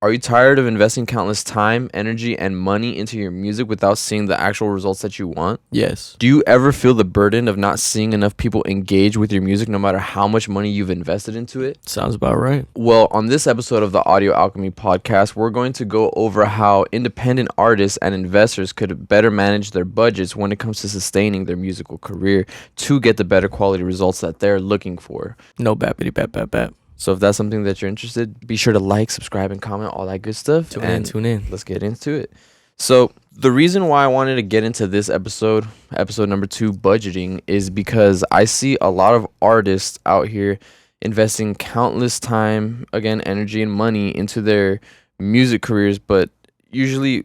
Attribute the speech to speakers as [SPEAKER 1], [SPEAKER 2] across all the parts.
[SPEAKER 1] Are you tired of investing countless time, energy, and money into your music without seeing the actual results that you want?
[SPEAKER 2] Yes.
[SPEAKER 1] Do you ever feel the burden of not seeing enough people engage with your music no matter how much money you've invested into it?
[SPEAKER 2] Sounds about right.
[SPEAKER 1] Well, on this episode of the Audio Alchemy Podcast, we're going to go over how independent artists and investors could better manage their budgets when it comes to sustaining their musical career to get the better quality results that they're looking for.
[SPEAKER 2] No bappity bap bap bap.
[SPEAKER 1] So if that's something that you're interested, be sure to like, subscribe, and comment, all that good stuff.
[SPEAKER 2] Tune in.
[SPEAKER 1] Let's get into it. So the reason why I wanted to get into this episode number 2, budgeting, is because I see a lot of artists out here investing countless time, again, energy and money into their music careers. But usually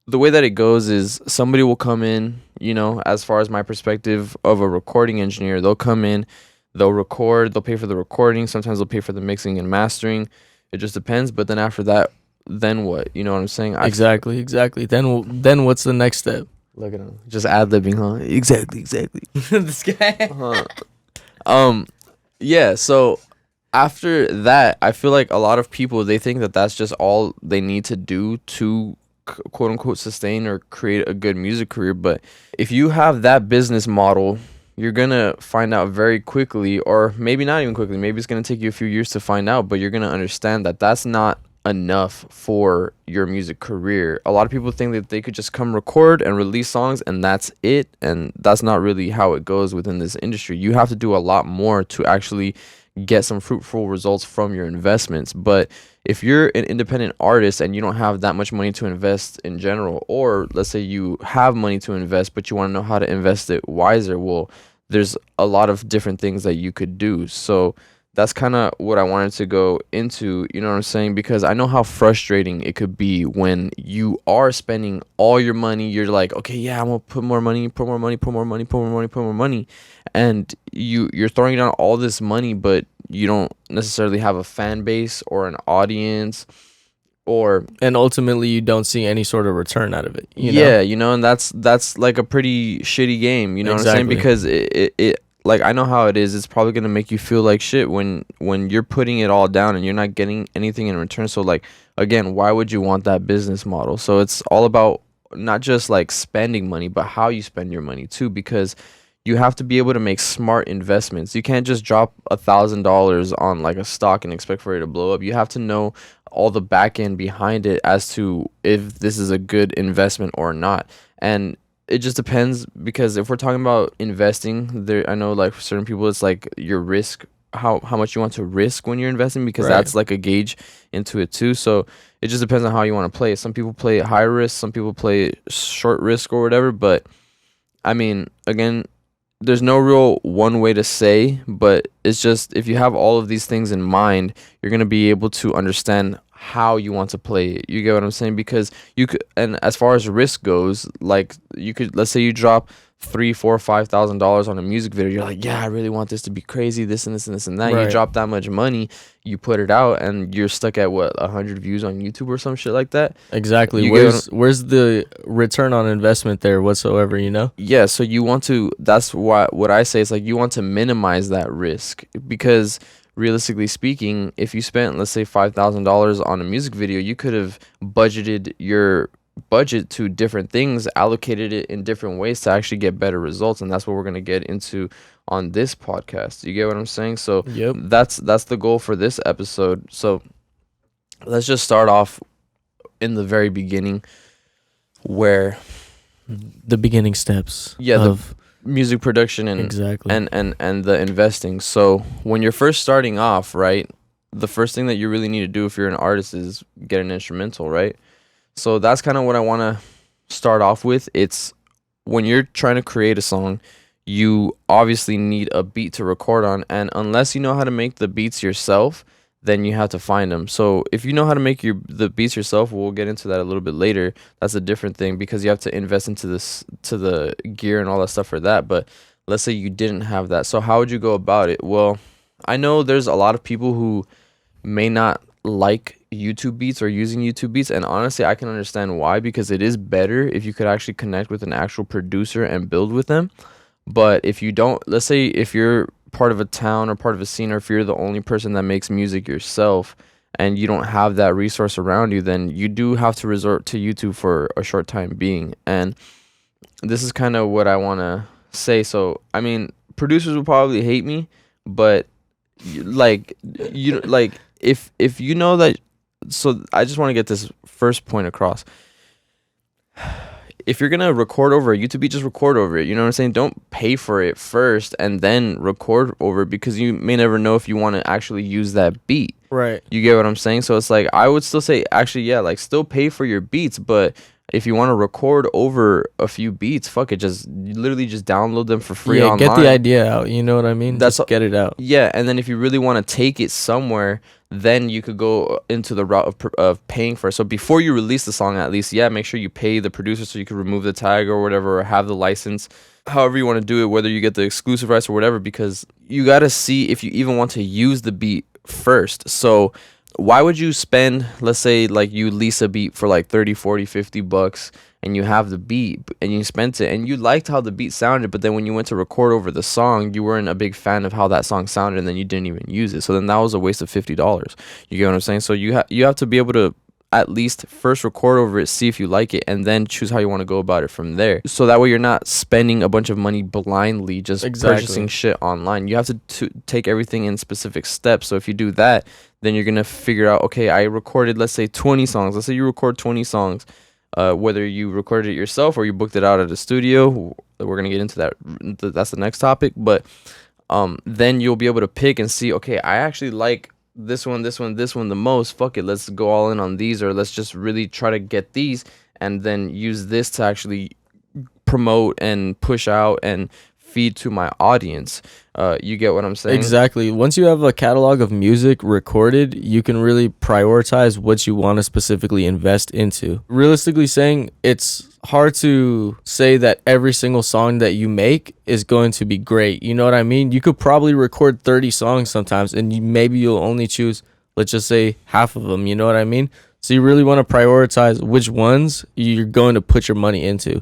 [SPEAKER 1] the way that it goes is somebody will come in, as far as my perspective of a recording engineer, they'll come in, they'll record, they'll pay for the recording. Sometimes they'll pay for the mixing and mastering. It just depends. But then after that, then what? You know what I'm saying?
[SPEAKER 2] Exactly. Then what's the next step?
[SPEAKER 1] Look at him. Just ad-libbing, huh? Exactly.
[SPEAKER 2] This guy.
[SPEAKER 1] Yeah, so after that, I feel like a lot of people, they think that that's just all they need to do to quote-unquote sustain or create a good music career. But if you have that business model, you're going to find out very quickly, or maybe not even quickly, maybe it's going to take you a few years to find out, but you're going to understand that that's not enough for your music career. A lot of people think that they could just come record and release songs and that's it, and that's not really how it goes within this industry. You have to do a lot more to actually get some fruitful results from your investments. But if you're an independent artist and you don't have that much money to invest in general, or let's say you have money to invest but you want to know how to invest it wiser, well, there's a lot of different things that you could do. So that's kind of what I wanted to go into, you know what I'm saying? Because I know how frustrating it could be when you are spending all your money. You're like, okay, yeah, I'm going to put more money. And you're throwing down all this money, but you don't necessarily have a fan base or an audience,
[SPEAKER 2] and ultimately you don't see any sort of return out of it.
[SPEAKER 1] And that's like a pretty shitty game, you know what I'm saying? Because it like, I know how it is. It's probably going to make you feel like shit when you're putting it all down and you're not getting anything in return. So, like, again, why would you want that business model? So it's all about not just, like, spending money, but how you spend your money, too, because you have to be able to make smart investments. You can't just drop $1,000 on, like, a stock and expect for it to blow up. You have to know all the back end behind it as to if this is a good investment or not. And it just depends, because if we're talking about investing, there, I know, like, for certain people, it's like your risk, how much you want to risk when you're investing, because that's like a gauge into it too. So it just depends on how you want to play it. Some people play high risk, some people play short risk or whatever. But I mean, again, there's no real one way to say, but it's just, if you have all of these things in mind, you're going to be able to understand how you want to play it. You get what I'm saying? Because you could, and as far as risk goes, like, you could, let's say you drop $3,000, $4,000, $5,000 on a music video. You're like, yeah, I really want this to be crazy, this and this and this and that. You drop that much money, you put it out, and you're stuck at 100 views on YouTube or some shit like that.
[SPEAKER 2] Exactly. Where's the return on investment there whatsoever?
[SPEAKER 1] Yeah. So you want to. That's what I say is, like, you want to minimize that risk, because realistically speaking, if you spent, let's say, $5,000 on a music video, you could have budgeted your budget to different things, allocated it in different ways to actually get better results. And that's what we're going to get into on this podcast. You get what I'm saying? So that's the goal for this episode. So let's just start off in the very beginning, where
[SPEAKER 2] the beginning steps
[SPEAKER 1] of music production and and the investing. So when you're first starting off, right, the first thing that you really need to do if you're an artist is get an instrumental, right? So that's kind of what I want to start off with. It's when you're trying to create a song, you obviously need a beat to record on, and unless you know how to make the beats yourself, then you have to find them. So if you know how to make the beats yourself, we'll get into that a little bit later. That's a different thing, because you have to invest into the gear and all that stuff for that. But let's say you didn't have that. So how would you go about it? Well, I know there's a lot of people who may not like YouTube beats or using YouTube beats, and honestly, I can understand why, because it is better if you could actually connect with an actual producer and build with them. But if you don't, let's say if you're part of a town or part of a scene, or if you're the only person that makes music yourself and you don't have that resource around you, then you do have to resort to YouTube for a short time being. And this is kind of what I want to say. So, I mean, producers will probably hate me, but like if you know that. So I just want to get this first point across. If you're gonna record over a YouTube beat, just record over it. You know what I'm saying? Don't pay for it first and then record over it, because you may never know if you want to actually use that beat.
[SPEAKER 2] Right.
[SPEAKER 1] You get what I'm saying? So it's like, I would still say, actually, yeah, like, still pay for your beats, but if you want to record over a few beats, fuck it, just literally just download them for free online.
[SPEAKER 2] Get the idea out. You know what I mean?
[SPEAKER 1] That's
[SPEAKER 2] just get it out.
[SPEAKER 1] Yeah, and then if you really want to take it somewhere, then you could go into the route of paying for it. So before you release the song, at least, yeah, make sure you pay the producer so you can remove the tag or whatever, or have the license, however you want to do it, whether you get the exclusive rights or whatever, because you got to see if you even want to use the beat first. So why would you spend, let's say, like, you lease a beat for like 30, 40, 50 bucks, and you have the beat and you spent it and you liked how the beat sounded, but then when you went to record over the song, you weren't a big fan of how that song sounded, and then you didn't even use it. So then that was a waste of $50. You get what I'm saying? So you have to be able to at least first record over it, see if you like it, and then choose how you want to go about it from there. So that way you're not spending a bunch of money blindly just purchasing shit online. You have to take everything in specific steps. So if you do that, then you're going to figure out, okay, I recorded, let's say, 20 songs. Let's say you record 20 songs. Whether you recorded it yourself or you booked it out at a studio, we're going to get into that. That's the next topic. But then you'll be able to pick and see, okay, I actually like this one the most. Fuck it, let's go all in on these, or let's just really try to get these and then use this to actually promote and push out and feed to my audience. You get what I'm saying?
[SPEAKER 2] Exactly. Once you have a catalog of music recorded, you can really prioritize what you want to specifically invest into. Realistically saying, it's hard to say that every single song that you make is going to be great. You know what I mean? You could probably record 30 songs sometimes, and maybe you'll only choose, let's just say, half of them. You know what I mean? So you really want to prioritize which ones you're going to put your money into.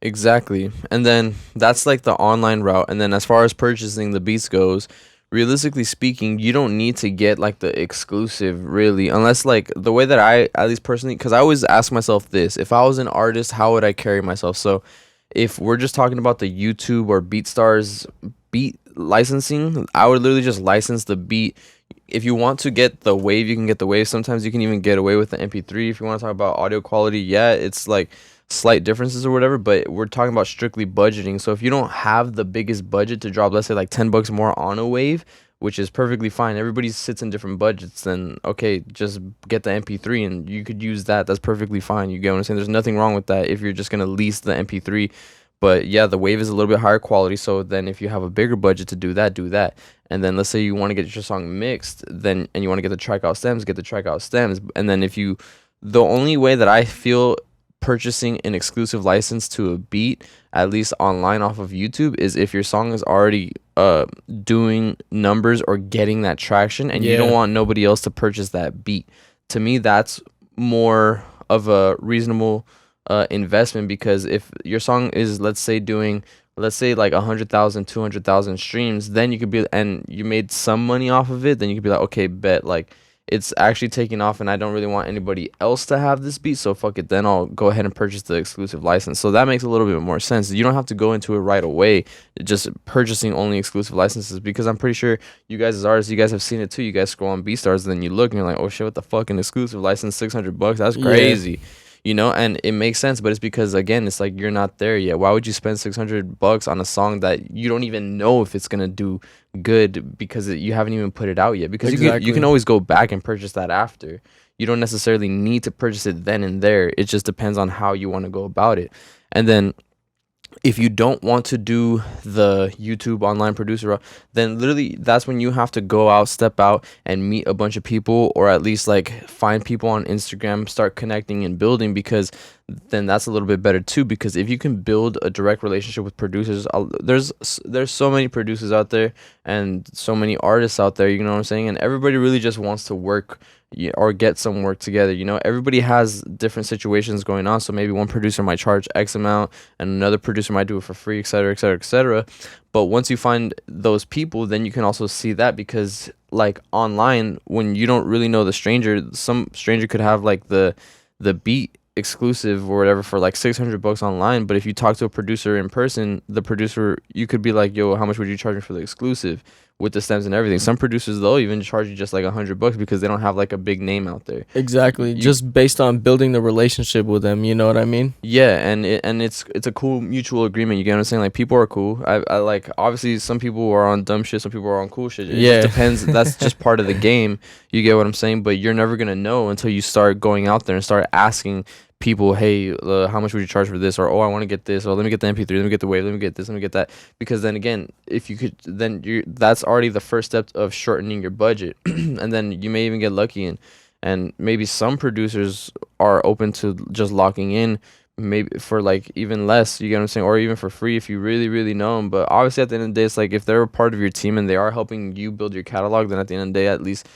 [SPEAKER 1] Exactly. And then that's like the online route. And then as far as purchasing the beats goes, realistically speaking, you don't need to get like the exclusive, really, unless, like, the way that I, at least personally, because I always ask myself this: if I was an artist, how would I carry myself? So if we're just talking about the YouTube or BeatStars beat licensing, I would literally just license the beat. If you want to get the wave, you can get the wave. Sometimes you can even get away with the MP3. If you want to talk about audio quality, yeah, it's like slight differences or whatever, but we're talking about strictly budgeting. So if you don't have the biggest budget to drop, let's say, like $10 more on a wave, which is perfectly fine, everybody sits in different budgets, then okay, just get the MP3 and you could use that. That's perfectly fine. You get what I'm saying? There's nothing wrong with that if you're just gonna lease the MP3. But yeah, the wave is a little bit higher quality, so then if you have a bigger budget to do that, do that. And then let's say you want to get your song mixed, then, and you want to get the track out stems, get the track out stems. And then the only way that I feel purchasing an exclusive license to a beat, at least online off of YouTube, is if your song is already doing numbers or getting that traction, and you don't want nobody else to purchase that beat. To me, that's more of a reasonable investment, because if your song is, let's say like 100,000, 200,000 streams, then you could be, and you made some money off of it, then you could be like, okay, bet, like, it's actually taking off and I don't really want anybody else to have this beat, so fuck it, then I'll go ahead and purchase the exclusive license. So that makes a little bit more sense. You don't have to go into it right away just purchasing only exclusive licenses, because I'm pretty sure you guys as artists, you guys have seen it too. You guys scroll on BeatStars and then you look and you're like, oh shit, what the fuck, an exclusive license, $600, that's crazy. Yeah. You know, and it makes sense, but it's because, again, it's like you're not there yet. Why would you spend $600 on a song that you don't even know if it's gonna do good, because you haven't even put it out yet? Because you can always go back and purchase that after. You don't necessarily need to purchase it then and there. It just depends on how you want to go about it. And then if you don't want to do the YouTube online producer route, then literally that's when you have to go out, step out, and meet a bunch of people, or at least like find people on Instagram, start connecting and building, because then that's a little bit better too. Because if you can build a direct relationship with producers, there's so many producers out there and so many artists out there, you know what I'm saying? And everybody really just wants to work or get some work together. You know, everybody has different situations going on, so maybe one producer might charge X amount and another producer might do it for free, etc., etc., etc. But once you find those people, then you can also see that, because like online when you don't really know the stranger. Some stranger could have like the beat exclusive or whatever for like $600 online, but if you talk to a producer in person, the producer, you could be like, yo, how much would you charge me for the exclusive with the stems and everything? Some producers, they'll even charge you just like $100 because they don't have like a big name out there.
[SPEAKER 2] Exactly. Just based on building the relationship with them, you know what I mean?
[SPEAKER 1] Yeah, and it's a cool mutual agreement. You get what I'm saying? Like, people are cool. I like, obviously some people are on dumb shit, some people are on cool shit. It just depends. That's just part of the game. You get what I'm saying? But you're never gonna know until you start going out there and start asking people, hey, how much would you charge for this? Or, oh, I want to get this. Or, let me get the MP3. Let me get the wave. Let me get this. Let me get that. Because then again, if you could, then that's already the first step of shortening your budget. And then you may even get lucky, and maybe some producers are open to just locking in, maybe for like even less, you get what I'm saying, or even for free if you really, really know them. But obviously at the end of the day, it's like, if they're a part of your team and they are helping you build your catalog, then at the end of the day, at least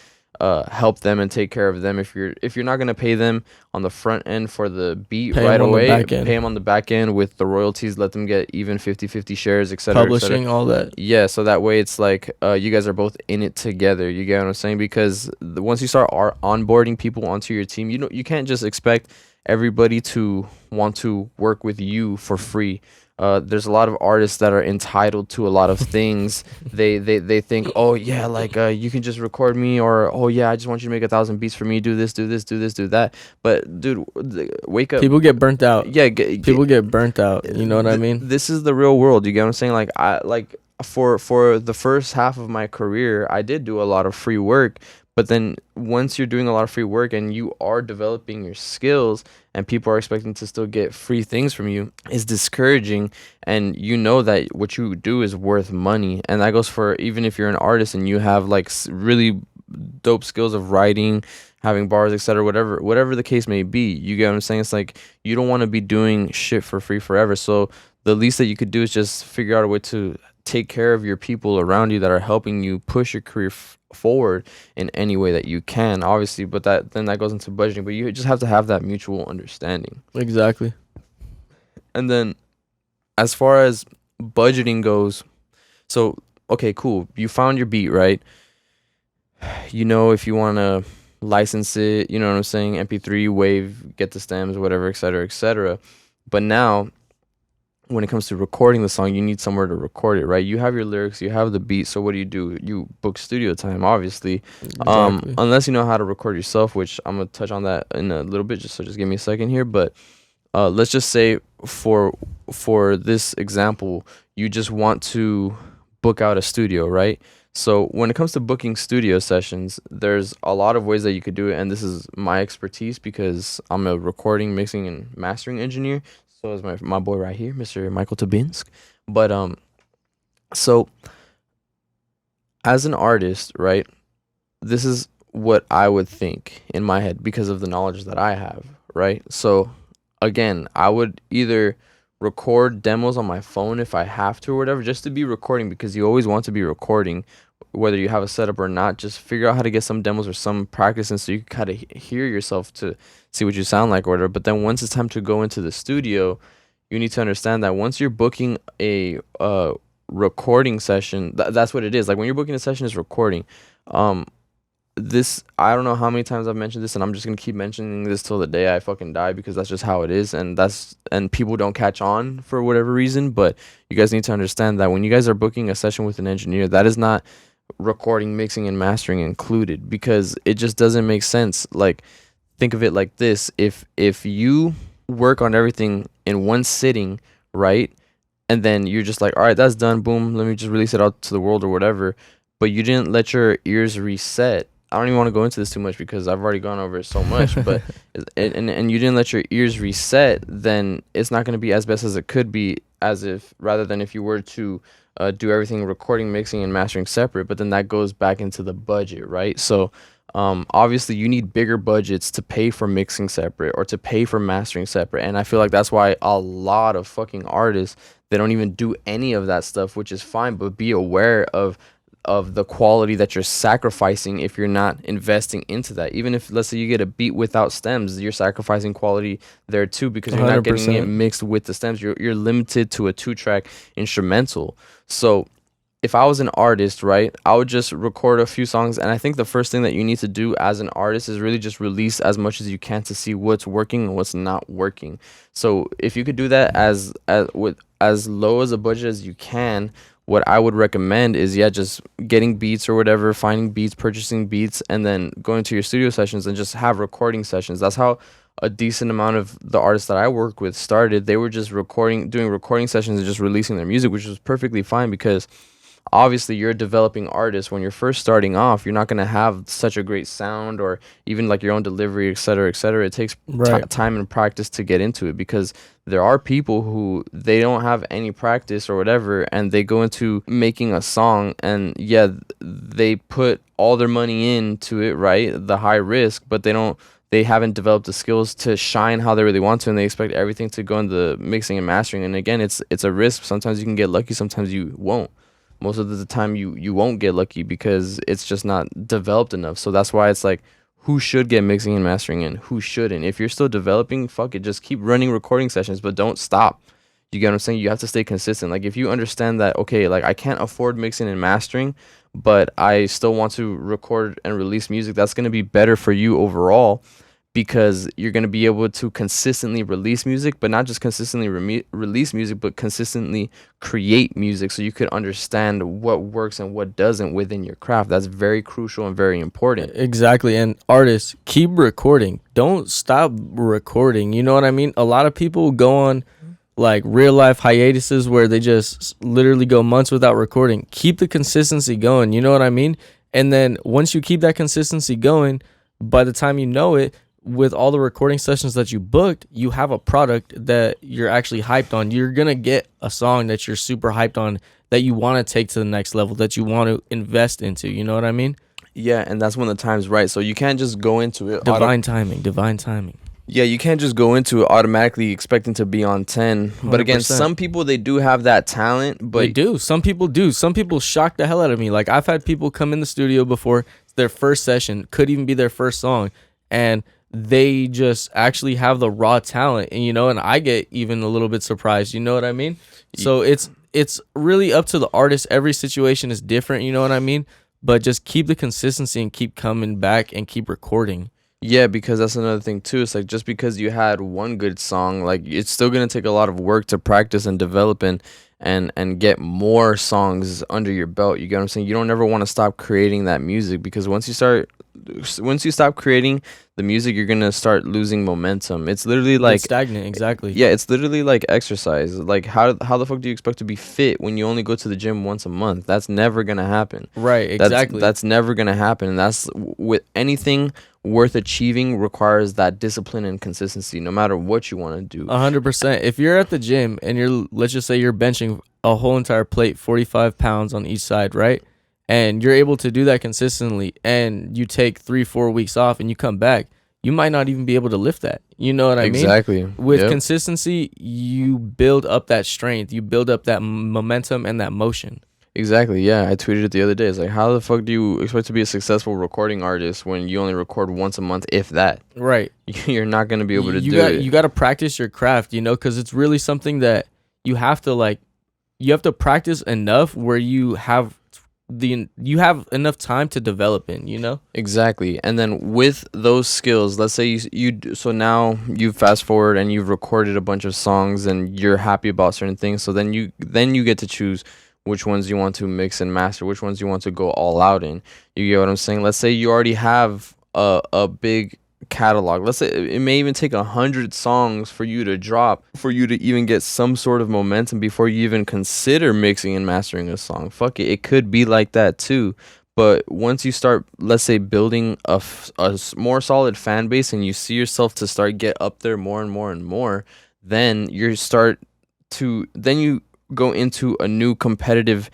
[SPEAKER 1] help them and take care of them. If you're not gonna pay them on the front end for the beat right away, pay them on the back end with the royalties. Let them get even 50-50 shares, etc.
[SPEAKER 2] Publishing, all that.
[SPEAKER 1] Yeah, so that way it's like you guys are both in it together. You get what I'm saying? Because once you start onboarding people onto your team, you can't just expect everybody to want to work with you for free. There's a lot of artists that are entitled to a lot of things. They think, oh yeah, like you can just record me, or oh yeah, I just want you to make 1,000 beats for me. Do this, do this, do this, do that. But dude, wake up.
[SPEAKER 2] People get burnt out.
[SPEAKER 1] Yeah,
[SPEAKER 2] people get burnt out. You know what I mean?
[SPEAKER 1] This is the real world. You get what I'm saying? Like, for the first half of my career, I did do a lot of free work. But then once you're doing a lot of free work and you are developing your skills and people are expecting to still get free things from you, it's discouraging. And you know that what you do is worth money. And that goes for even if you're an artist and you have like really dope skills of writing, having bars, etc., whatever the case may be. You get what I'm saying? It's like, you don't want to be doing shit for free forever. So the least that you could do is just figure out a way to take care of your people around you that are helping you push your career forward in any way that you can, obviously. But that goes into budgeting. But you just have to have that mutual understanding.
[SPEAKER 2] Exactly.
[SPEAKER 1] And then as far as budgeting goes, so okay, cool, you found your beat, right? You know, if you want to license it, you know what I'm saying, MP3, wave, get the stems, whatever, etc., etc. But now when it comes to recording the song, you need somewhere to record it, right? You have your lyrics, you have the beat, so what do? You book studio time, obviously. Exactly. Unless you know how to record yourself, which I'm going to touch on that in a little bit, so just give me a second here. But let's just say for this example, you just want to book out a studio, right? So when it comes to booking studio sessions, there's a lot of ways that you could do it, and this is my expertise because I'm a recording, mixing, and mastering engineer. So is my boy right here, Mr. Michael Tabinsk. But so as an artist, right, this is what I would think in my head because of the knowledge that I have, right? So again, I would either record demos on my phone if I have to or whatever, just to be recording, because you always want to be recording whether you have a setup or not. Just figure out how to get some demos or some practice, and so you can kind of hear yourself to see what you sound like or whatever. But then once it's time to go into the studio, you need to understand that once you're booking a recording session, that's what it is. Like, when you're booking a session, is recording. This, I don't know how many times I've mentioned this, and I'm just gonna keep mentioning this till the day I fucking die, because that's just how it is, and people don't catch on for whatever reason. But you guys need to understand that when you guys are booking a session with an engineer, that is not recording, mixing, and mastering included, because it just doesn't make sense. Like, think of it like this: if you work on everything in one sitting, right, and then you're just like, all right, that's done, boom, let me just release it out to the world or whatever, but you didn't let your ears reset. I don't even want to go into this too much because I've already gone over it so much, but and you didn't let your ears reset, then it's not going to be as best as it could be, rather than if you were to do everything, recording, mixing, and mastering separate. But then that goes back into the budget, right? So obviously you need bigger budgets to pay for mixing separate or to pay for mastering separate, and I feel like that's why a lot of fucking artists, they don't even do any of that stuff, which is fine, but be aware of the quality that you're sacrificing if you're not investing into that. Even if, let's say, you get a beat without stems, you're sacrificing quality there too, because you're 100%. Not getting it mixed with the stems. You're limited to a 2-track instrumental. So if I was an artist, right, I would just record a few songs. And I think the first thing that you need to do as an artist is really just release as much as you can to see what's working and what's not working. So if you could do that as with as low as a budget as you can, what I would recommend is, yeah, just getting beats or whatever, finding beats, purchasing beats, and then going to your studio sessions and just have recording sessions. That's how a decent amount of the artists that I work with started. They were just doing recording sessions and just releasing their music, which was perfectly fine because obviously you're a developing artist. When you're first starting off, you're not going to have such a great sound or even like your own delivery, et cetera, et cetera. It takes time and practice to get into it, because there are people who they don't have any practice or whatever, and they go into making a song, and yeah, they put all their money into it, right? The high risk, but they haven't developed the skills to shine how they really want to, and they expect everything to go in the mixing and mastering. And again, it's a risk. Sometimes you can get lucky, sometimes you won't. Most of the time you won't get lucky because it's just not developed enough. So that's why it's like, who should get mixing and mastering in, who shouldn't? If you're still developing, fuck it, just keep running recording sessions, but don't stop. You get what I'm saying? You have to stay consistent. Like, if you understand that, okay, like I can't afford mixing and mastering, but I still want to record and release music, that's going to be better for you overall, because you're going to be able to consistently release music, but not just consistently release music, but consistently create music, so you could understand what works and what doesn't within your craft. That's very crucial and very important.
[SPEAKER 2] Exactly. And artists, keep recording. Don't stop recording. You know what I mean? A lot of people go on like real life hiatuses where they just literally go months without recording. Keep the consistency going. You know what I mean? And then once you keep that consistency going, by the time you know it, with all the recording sessions that you booked, you have a product that you're actually hyped on. You're going to get a song that you're super hyped on, that you want to take to the next level, that you want to invest into. You know what I mean?
[SPEAKER 1] Yeah, and that's when the time's right. So you can't just go into it.
[SPEAKER 2] Divine timing.
[SPEAKER 1] Yeah, you can't just go into it automatically expecting to be on 10. 100%. But again, some people, they do have that talent. But
[SPEAKER 2] they do. Some people do. Some people shock the hell out of me. Like, I've had people come in the studio before their first session, could even be their first song, and they just actually have the raw talent, and and I get even a little bit surprised. You know what I mean? So it's really up to the artist. Every situation is different. You know what I mean? But just keep the consistency and keep coming back and keep recording.
[SPEAKER 1] Yeah, because that's another thing too. It's like, just because you had one good song, like, it's still gonna take a lot of work to practice and develop and get more songs under your belt. You get what I'm saying? You don't ever want to stop creating that music, because once you stop creating the music, you're gonna start losing momentum. It's literally like
[SPEAKER 2] it's stagnant. Exactly.
[SPEAKER 1] Yeah, it's literally like exercise. Like, how the fuck do you expect to be fit when you only go to the gym once a month? That's never gonna happen.
[SPEAKER 2] Right. Exactly.
[SPEAKER 1] That's never gonna happen. And that's with anything worth achieving, requires that discipline and consistency, no matter what you want to do.
[SPEAKER 2] 100%. If you're at the gym and let's just say you're benching a whole entire plate, 45 pounds on each side, right? And you're able to do that consistently, and you take 3-4 weeks off and you come back, you might not even be able to lift that. You know what I mean?
[SPEAKER 1] Exactly.
[SPEAKER 2] With consistency, you build up that strength, you build up that momentum and that motion.
[SPEAKER 1] Exactly. Yeah, I tweeted it the other day. It's like, how the fuck do you expect to be a successful recording artist when you only record once a month, if that?
[SPEAKER 2] Right.
[SPEAKER 1] You're not going to be able to do it.
[SPEAKER 2] You got to practice your craft, because it's really something that you have to practice enough where you have enough time to develop in.
[SPEAKER 1] Exactly. And then with those skills, let's say so now you fast forward and you've recorded a bunch of songs and you're happy about certain things. So then you get to choose which ones you want to mix and master, which ones you want to go all out in. You get what I'm saying? Let's say you already have a big catalog. Let's say it may even take 100 songs for you to drop, for you to even get some sort of momentum before you even consider mixing and mastering a song. Fuck it could be like that too. But once you start, let's say, building a more solid fan base, and you see yourself to start get up there more and more and more, then you go into a new competitive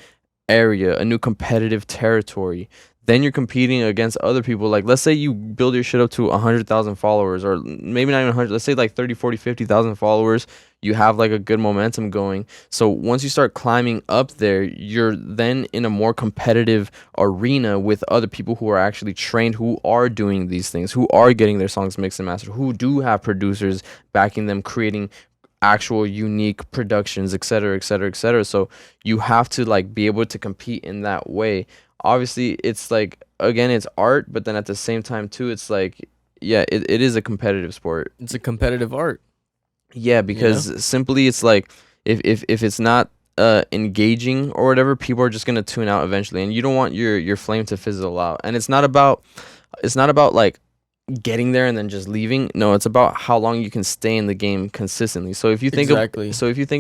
[SPEAKER 1] area, a new competitive territory. Then you're competing against other people. Like, let's say you build your shit up to 100,000 followers, or maybe not even 100, let's say like 30, 40, 50,000 followers. You have like a good momentum going. So once you start climbing up there, you're then in a more competitive arena with other people who are actually trained, who are doing these things, who are getting their songs mixed and mastered, who do have producers backing them, creating actual unique productions, et cetera, et cetera, et cetera. So you have to like be able to compete in that way. Obviously, it's like, again, it's art, but then at the same time too, it's like, yeah, it is a competitive sport.
[SPEAKER 2] It's a competitive art.
[SPEAKER 1] Yeah, because simply it's like, if it's not engaging or whatever, people are just gonna tune out eventually, and you don't want your flame to fizzle out. And it's not about like getting there and then just leaving. No, it's about how long you can stay in the game consistently. So if you think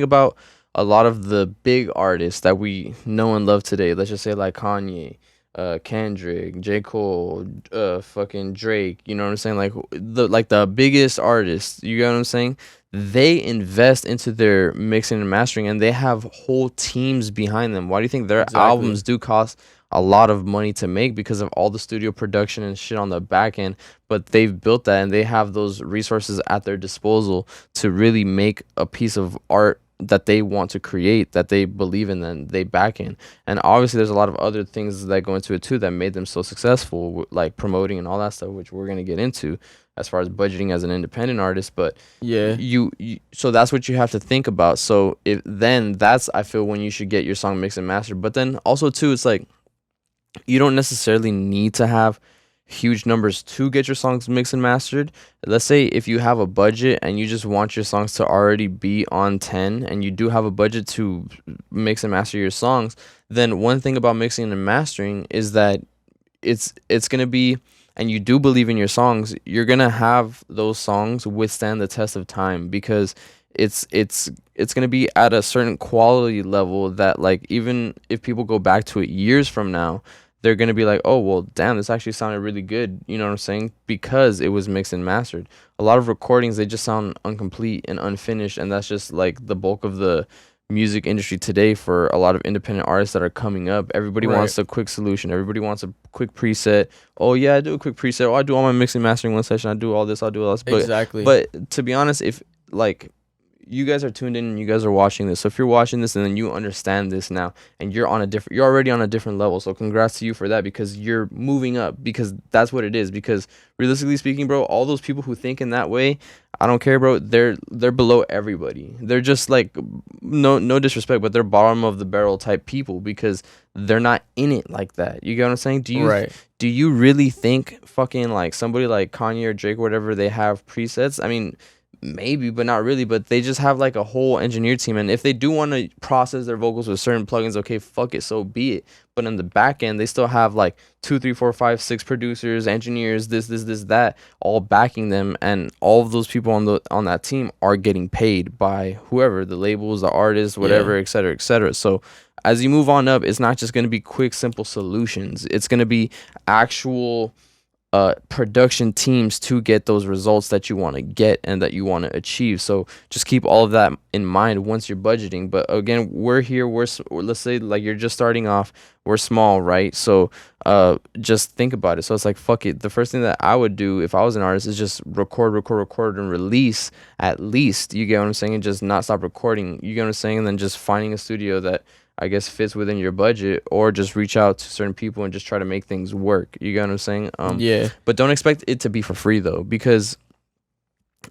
[SPEAKER 1] about a lot of the big artists that we know and love today, let's just say like Kanye, Kendrick, J. Cole, fucking Drake, you know what I'm saying? Like the biggest artists, you get what I'm saying? They invest into their mixing and mastering, and they have whole teams behind them. Why do you think their albums do cost a lot of money to make? Because of all the studio production and shit on the back end. But they've built that, and they have those resources at their disposal to really make a piece of art that they want to create, that they believe in, and they back in. And obviously there's a lot of other things that go into it too that made them so successful, like promoting and all that stuff, which we're going to get into as far as budgeting as an independent artist. But
[SPEAKER 2] yeah,
[SPEAKER 1] you so that's what you have to think about. So that's I feel when you should get your song mixed and mastered. But then also too, it's like, you don't necessarily need to have huge numbers to get your songs mixed and mastered. Let's say if you have a budget and you just want your songs to already be on 10, and you do have a budget to mix and master your songs, then one thing about mixing and mastering is that it's going to be, and you do believe in your songs, you're going to have those songs withstand the test of time, because it's going to be at a certain quality level that, like, even if people go back to it years from now, they're going to be like, oh, well, damn, this actually sounded really good. You know what I'm saying? Because it was mixed and mastered. A lot of recordings, they just sound incomplete and unfinished. And that's just like the bulk of the music industry today for a lot of independent artists that are coming up. Everybody wants a quick solution. Everybody wants a quick preset. Oh, yeah, I do a quick preset. Oh, I do all my mixing and mastering one session. I do all this. I'll do all this. But to be honest, if like, you guys are tuned in and you guys are watching this, so if you're watching this and then you understand this now, and you're already on a different level, so congrats to you for that, because you're moving up, because that's what it is. Because realistically speaking, bro, all those people who think in that way, I don't care, bro, they're below everybody. They're just like, no disrespect, but they're bottom of the barrel type people, because they're not in it like that. You get what I'm saying? Do you really think fucking like somebody like Kanye or Drake or whatever, they have presets? I mean, maybe, but not really. But they just have like a whole engineer team, and if they do want to process their vocals with certain plugins, okay, fuck it, so be it. But in the back end, they still have like 2, 3, 4, 5, 6 producers, engineers, this, that, all backing them, and all of those people on that team are getting paid by whoever, the labels, the artists, whatever, et cetera, et cetera. So as you move on up, it's not just going to be quick, simple solutions. It's going to be actual production teams to get those results that you want to get and that you want to achieve. So just keep all of that in mind once you're budgeting. But again, let's say like you're just starting off, we're small, right? So just think about it. So it's like, fuck it, the first thing that I would do if I was an artist is just record and release, at least. You get what I'm saying? And just not stop recording, you get what I'm saying? And then just finding a studio that I guess fits within your budget, or just reach out to certain people and just try to make things work. You get what I'm saying?
[SPEAKER 2] Yeah.
[SPEAKER 1] But don't expect it to be for free though, because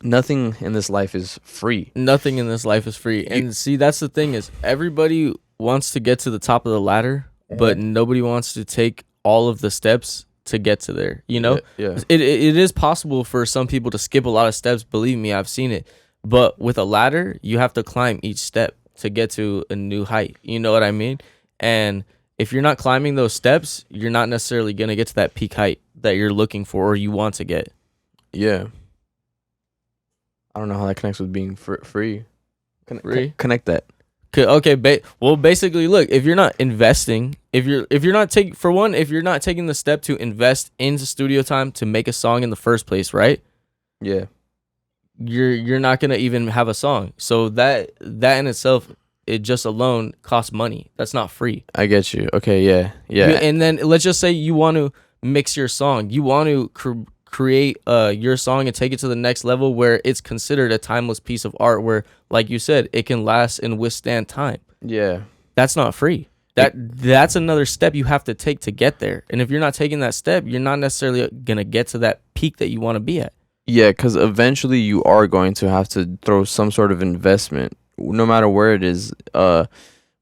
[SPEAKER 1] nothing in this life is free.
[SPEAKER 2] Nothing in this life is free. And see, that's the thing, is everybody wants to get to the top of the ladder, but nobody wants to take all of the steps to get to there. You know?
[SPEAKER 1] Yeah.
[SPEAKER 2] It is possible for some people to skip a lot of steps. Believe me, I've seen it. But with a ladder, you have to climb each step to get to a new height. You know what I mean? And if you're not climbing those steps, you're not necessarily going to get to that peak height that you're looking for or you want to get.
[SPEAKER 1] Yeah. I don't know how that connects with being free. Connect that.
[SPEAKER 2] Okay, well, basically, look, if you're not investing, if you're not taking the step to invest into studio time to make a song in the first place, right?
[SPEAKER 1] Yeah.
[SPEAKER 2] You're not gonna even have a song. So that in itself, it just alone costs money. That's not free.
[SPEAKER 1] I get you. Okay, yeah.
[SPEAKER 2] And then let's just say you want to mix your song. You want to create your song and take it to the next level where it's considered a timeless piece of art. Where, like you said, it can last and withstand time.
[SPEAKER 1] Yeah.
[SPEAKER 2] That's not free. That's another step you have to take to get there. And if you're not taking that step, you're not necessarily gonna get to that peak that you want to be at.
[SPEAKER 1] Yeah, because eventually you are going to have to throw some sort of investment, no matter where it is.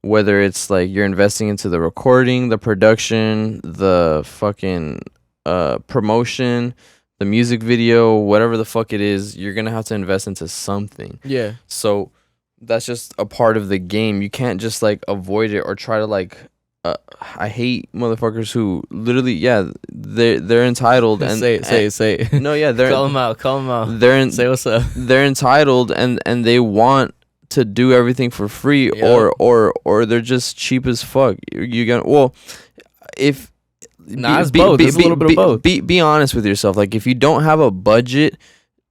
[SPEAKER 1] Whether it's like you're investing into the recording, the production, the fucking promotion, the music video, whatever the fuck it is, you're gonna have to invest into something.
[SPEAKER 2] Yeah.
[SPEAKER 1] So that's just a part of the game. You can't just like avoid it or try to like. I hate motherfuckers who literally, yeah, they're entitled and
[SPEAKER 2] say it.
[SPEAKER 1] No, yeah, they're
[SPEAKER 2] call them out.
[SPEAKER 1] Say
[SPEAKER 2] what's up.
[SPEAKER 1] They're entitled and they want to do everything for free,
[SPEAKER 2] Yep.
[SPEAKER 1] or they're just cheap as fuck. You got well, if
[SPEAKER 2] it's both. It's a little bit of both.
[SPEAKER 1] Be honest with yourself. Like if you don't have a budget,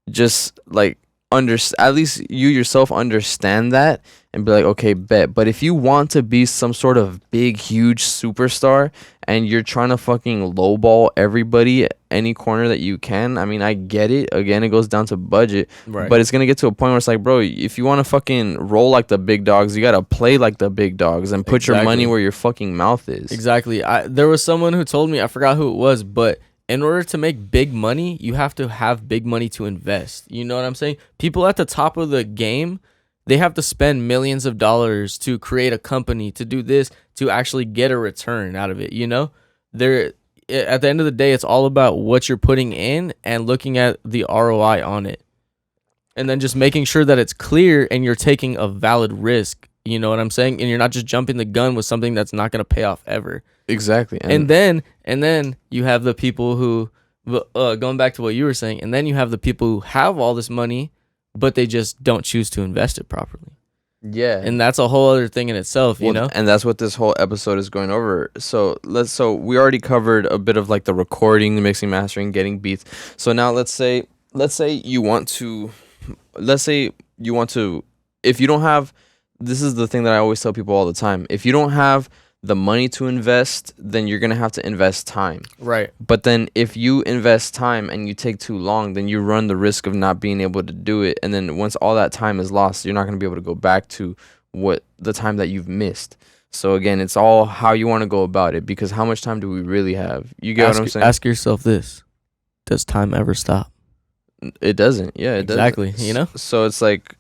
[SPEAKER 1] just like at least you yourself understand that and be like, okay, bet. But if you want to be some sort of big, huge superstar and you're trying to fucking lowball everybody at any corner that you can, I mean, I get it. Again, it goes down to budget.
[SPEAKER 2] Right.
[SPEAKER 1] But it's going to get to a point where it's like, bro, if you want to fucking roll like the big dogs, you got to play like the big dogs and put your money where your fucking mouth is.
[SPEAKER 2] Exactly. There was someone who told me, I forgot who it was, but in order to make big money, you have to have big money to invest. You know what I'm saying? People at the top of the game, they have to spend millions of dollars to create a company, to do this, to actually get a return out of it. You know, at the end of the day, it's all about what you're putting in and looking at the ROI on it. And then just making sure that it's clear and you're taking a valid risk. You know what I'm saying? And you're not just jumping the gun with something that's not going to pay off ever.
[SPEAKER 1] Exactly.
[SPEAKER 2] And then you have the people who, going back to what you were saying, and then you have the people who have all this money, but they just don't choose to invest it properly.
[SPEAKER 1] Yeah.
[SPEAKER 2] And that's a whole other thing in itself, you know?
[SPEAKER 1] And that's what this whole episode is going over. So we already covered a bit of like the recording, the mixing, mastering, getting beats. So now let's say you want to, if you don't have, this is the thing that I always tell people all the time. If you don't have the money to invest, then you're going to have to invest time.
[SPEAKER 2] Right.
[SPEAKER 1] But then if you invest time and you take too long, then you run the risk of not being able to do it. And then once all that time is lost, you're not going to be able to go back to what the time that you've missed. So again, it's all how you want to go about it, because how much time do we really have? You get what I'm saying?
[SPEAKER 2] Ask yourself this. Does time ever stop?
[SPEAKER 1] It doesn't. Yeah, it doesn't.
[SPEAKER 2] Exactly, you know?
[SPEAKER 1] So it's like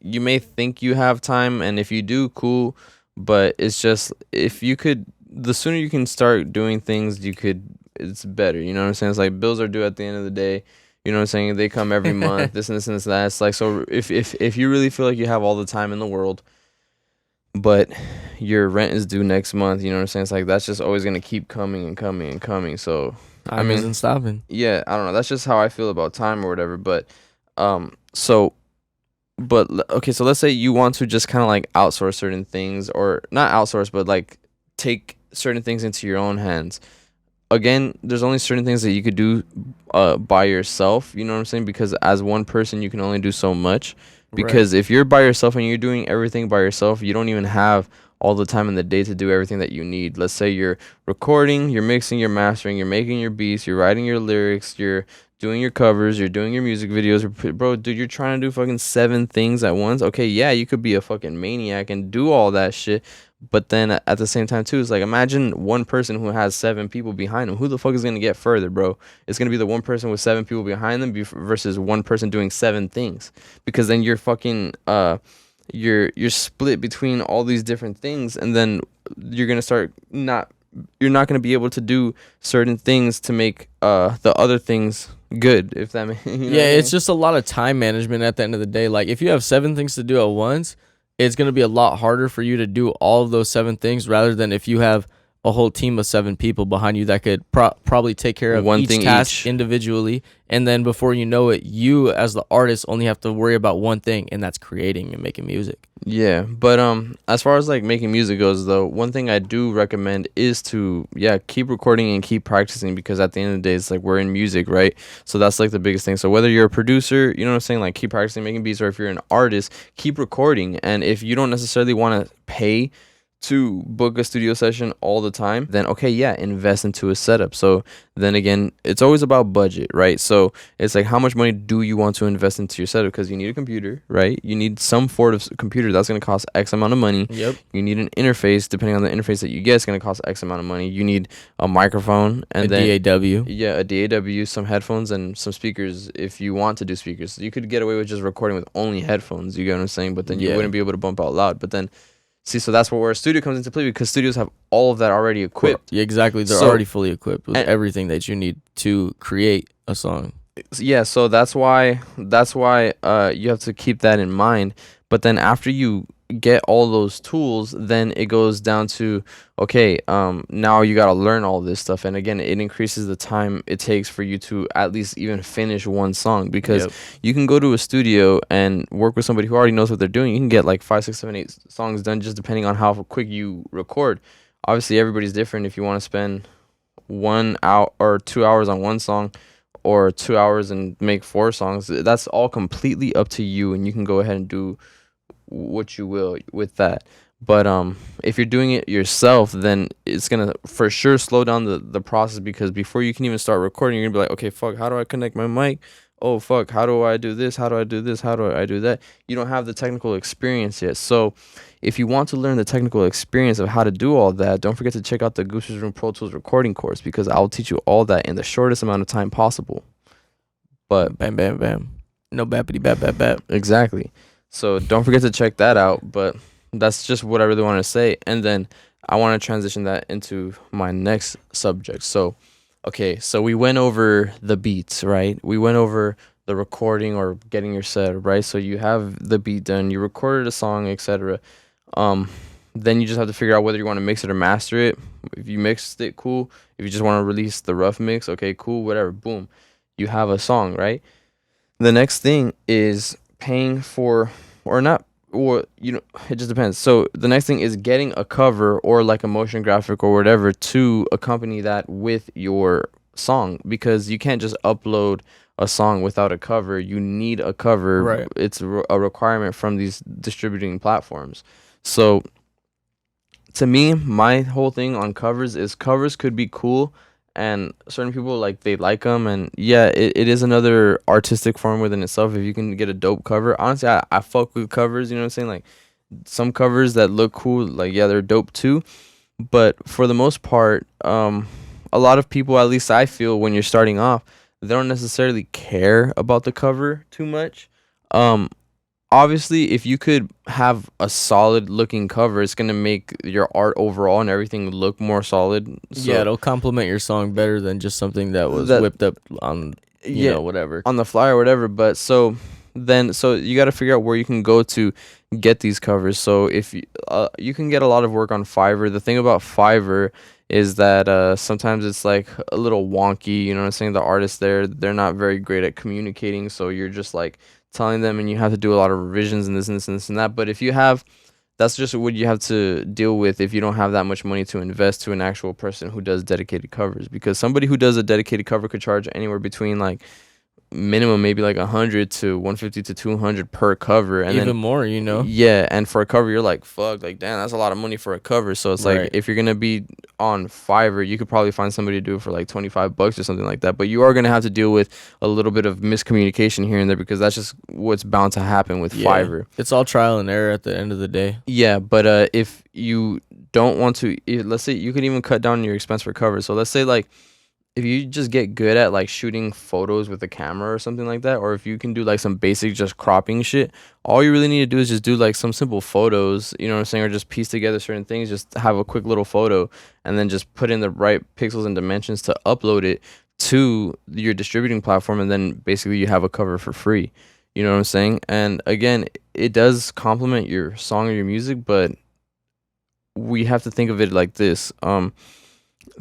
[SPEAKER 1] you may think you have time, and if you do, cool. But it's just, if you could, the sooner you can start doing things, it's better. You know what I'm saying? It's like bills are due at the end of the day. You know what I'm saying? They come every month, this and this and this and that. It's like, so if you really feel like you have all the time in the world, but your rent is due next month, you know what I'm saying? It's like, that's just always going to keep coming and coming and coming. So,
[SPEAKER 2] I mean, isn't stopping.
[SPEAKER 1] Yeah, I don't know. That's just how I feel about time or whatever. But, okay, so let's say you want to just kind of like outsource certain things, or not outsource, but like take certain things into your own hands. Again, there's only certain things that you could do by yourself, you know what I'm saying? Because as one person, you can only do so much. Because if you're by yourself and you're doing everything by yourself, you don't even have all the time in the day to do everything that you need. Let's say you're recording, you're mixing, you're mastering, you're making your beats, you're writing your lyrics, you're doing your covers, you're doing your music videos. Bro, dude, you're trying to do fucking 7 things at once. Okay, yeah, you could be a fucking maniac and do all that shit. But then at the same time, too, it's like, imagine one person who has 7 people behind him. Who the fuck is going to get further, bro? It's going to be the one person with 7 people behind them versus one person doing 7 things. Because then you're fucking, you're split between all these different things. And then you're going to start you're not going to be able to do certain things to make the other things good, if that makes sense.
[SPEAKER 2] Yeah, it's just a lot of time management at the end of the day. Like, if you have 7 things to do at once, it's going to be a lot harder for you to do all of those 7 things, rather than if you have a whole team of 7 people behind you that could probably take care of
[SPEAKER 1] one
[SPEAKER 2] each
[SPEAKER 1] thing
[SPEAKER 2] task individually. And then before you know it, you as the artist only have to worry about one thing, and that's creating and making music.
[SPEAKER 1] Yeah, but as far as like making music goes, though, one thing I do recommend is to keep recording and keep practicing, because at the end of the day, it's like, we're in music, right? So that's like the biggest thing. So whether you're a producer, you know what I'm saying, like, keep practicing making beats, or if you're an artist, keep recording. And if you don't necessarily want to pay to book a studio session all the time, then okay, yeah, invest into a setup. So then again, it's always about budget, right? So it's like, how much money do you want to invest into your setup? Because you need a computer, right? You need some sort of computer that's going to cost X amount of money.
[SPEAKER 2] Yep.
[SPEAKER 1] You need an interface. Depending on the interface that you get, it's going to cost X amount of money. You need a microphone and
[SPEAKER 2] a DAW.
[SPEAKER 1] Yeah, a DAW, some headphones, and some speakers if you want to do speakers. So you could get away with just recording with only headphones, you get what I'm saying? But then you wouldn't be able to bump out loud. But then, see, so that's where a studio comes into play, because studios have all of that already equipped.
[SPEAKER 2] Yeah, exactly. They're already fully equipped with everything that you need to create a song.
[SPEAKER 1] Yeah, so that's why you have to keep that in mind. But then after you get all those tools, then it goes down to, okay, now you got to learn all this stuff. And again, it increases the time it takes for you to at least even finish one song, because you can go to a studio and work with somebody who already knows what they're doing. You can get like 5, 6, 7, 8 songs done, just depending on how quick you record. Obviously, everybody's different. If you want to spend 1 hour or 2 hours on one song, or 2 hours and make 4 songs, that's all completely up to you, and you can go ahead and do what you will with that. But if you're doing it yourself, then it's gonna for sure slow down the process, because before you can even start recording, you're gonna be like, okay, fuck, how do I connect my mic? Oh fuck, how do I do this? How do I do this? How do I do that? You don't have the technical experience yet. So if you want to learn the technical experience of how to do all that, don't forget to check out the Goose's Room Pro Tools recording course, because I'll teach you all that in the shortest amount of time possible. But
[SPEAKER 2] bam, bam, bam. No bappity bap, bap, bap.
[SPEAKER 1] Exactly. So don't forget to check that out. But that's just what I really want to say. And then I want to transition that into my next subject. So, okay, so we went over the beats, right? We went over the recording or getting your set, right? So you have the beat done, you recorded a song, etc. Then you just have to figure out whether you want to mix it or master it. If you mixed it, cool. If you just want to release the rough mix, okay, cool, whatever, boom. You have a song, right? The next thing is paying for, or not, or, you know, it just depends. So the next thing is getting a cover or like a motion graphic or whatever to accompany that with your song, because you can't just upload a song without a cover. You need a cover.
[SPEAKER 2] Right.
[SPEAKER 1] It's a requirement from these distributing platforms. So to me, my whole thing on covers is covers could be cool, and certain people, like, they like them, and yeah, it is another artistic form within itself if you can get a dope cover. Honestly, I fuck with covers, you know what I'm saying? Like, some covers that look cool, like, yeah, they're dope too. But for the most part, a lot of people, at least I feel, when you're starting off, they don't necessarily care about the cover too much. Obviously, if you could have a solid looking cover, it's gonna make your art overall and everything look more solid. So,
[SPEAKER 2] yeah, it'll complement your song better than just something that was whipped up on, you know, whatever,
[SPEAKER 1] on the fly or whatever. But so you got to figure out where you can go to get these covers. So if you can get a lot of work on Fiverr. The thing about Fiverr is that sometimes it's like a little wonky. You know what I'm saying? The artists there, they're not very great at communicating. So you're just like telling them, and you have to do a lot of revisions and this and this and this and that. But if you have, that's just what you have to deal with if you don't have that much money to invest to an actual person who does dedicated covers. Because somebody who does a dedicated cover could charge anywhere between like minimum maybe like 100 to 150 to 200 per cover, and
[SPEAKER 2] even
[SPEAKER 1] then
[SPEAKER 2] more, you know.
[SPEAKER 1] Yeah, and for a cover you're like, fuck, like, damn, that's a lot of money for a cover. So it's like,
[SPEAKER 2] Right.
[SPEAKER 1] if you're gonna be on Fiverr, you could probably find somebody to do it for like $25 or something like that. But you are gonna have to deal with a little bit of miscommunication here and there, because that's just what's bound to happen with Fiverr.
[SPEAKER 2] It's all trial and error at the end of the day.
[SPEAKER 1] Yeah, but if you don't want to, let's say you could even cut down your expense for covers. So let's say, like, if you just get good at like shooting photos with a camera or something like that, or if you can do like some basic just cropping shit, all you really need to do is just do like some simple photos, you know what I'm saying, or just piece together certain things, just have a quick little photo, and then just put in the right pixels and dimensions to upload it to your distributing platform, and then basically you have a cover for free. You know what I'm saying? And again, it does complement your song or your music, but we have to think of it like this.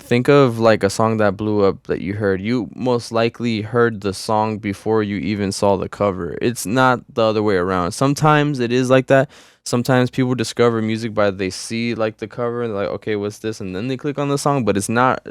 [SPEAKER 1] Think of like a song that blew up that you heard. You most likely heard the song before you even saw the cover. It's not the other way around. Sometimes it is like that. Sometimes people discover music by they see like the cover and they're like, okay, what's this? And then they click on the song, but it's not.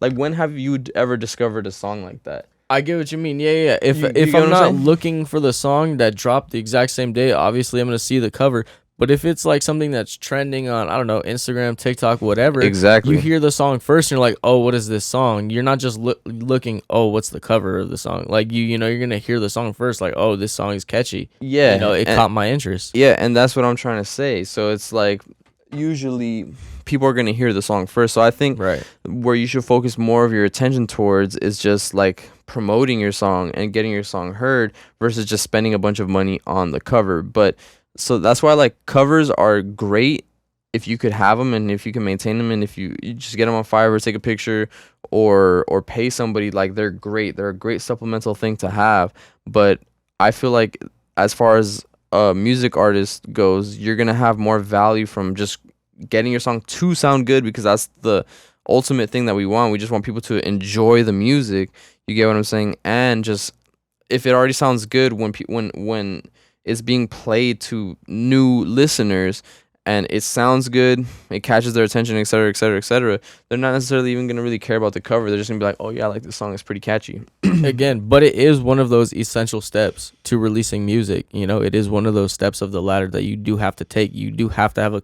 [SPEAKER 1] Like, when have you ever discovered a song like that?
[SPEAKER 2] I get what you mean. Yeah. If
[SPEAKER 1] You
[SPEAKER 2] I'm not
[SPEAKER 1] saying?
[SPEAKER 2] looking for the song that dropped the exact same day, obviously I'm gonna see the cover. But if it's like something that's trending on, I don't know, Instagram, TikTok, whatever,
[SPEAKER 1] Exactly.
[SPEAKER 2] you hear the song first and you're like, oh, what is this song? You're not just looking, oh, what's the cover of the song? Like, you're going to hear the song first, like, oh, this song is catchy.
[SPEAKER 1] Yeah.
[SPEAKER 2] It caught my interest.
[SPEAKER 1] Yeah, and that's what I'm trying to say. So it's like, usually people are going to hear the song first. So I think where you should focus more of your attention towards is just like promoting your song and getting your song heard versus just spending a bunch of money on the cover. But so that's why like covers are great if you could have them and if you can maintain them, and if you just get them on Fiverr, take a picture or pay somebody, like they're great. They're a great supplemental thing to have. But I feel like as far as a music artist goes, you're gonna have more value from just getting your song to sound good, because that's the ultimate thing that we want. We just want people to enjoy the music. You get what I'm saying? And just if it already sounds good when it's being played to new listeners and it sounds good, it catches their attention, etc., etc., etc., they're not necessarily even gonna really care about the cover. They're just gonna be like, oh yeah, I like this song, it's pretty catchy.
[SPEAKER 2] Again, but it is one of those essential steps to releasing music. It is one of those steps of the ladder that you do have to take. You do have to have a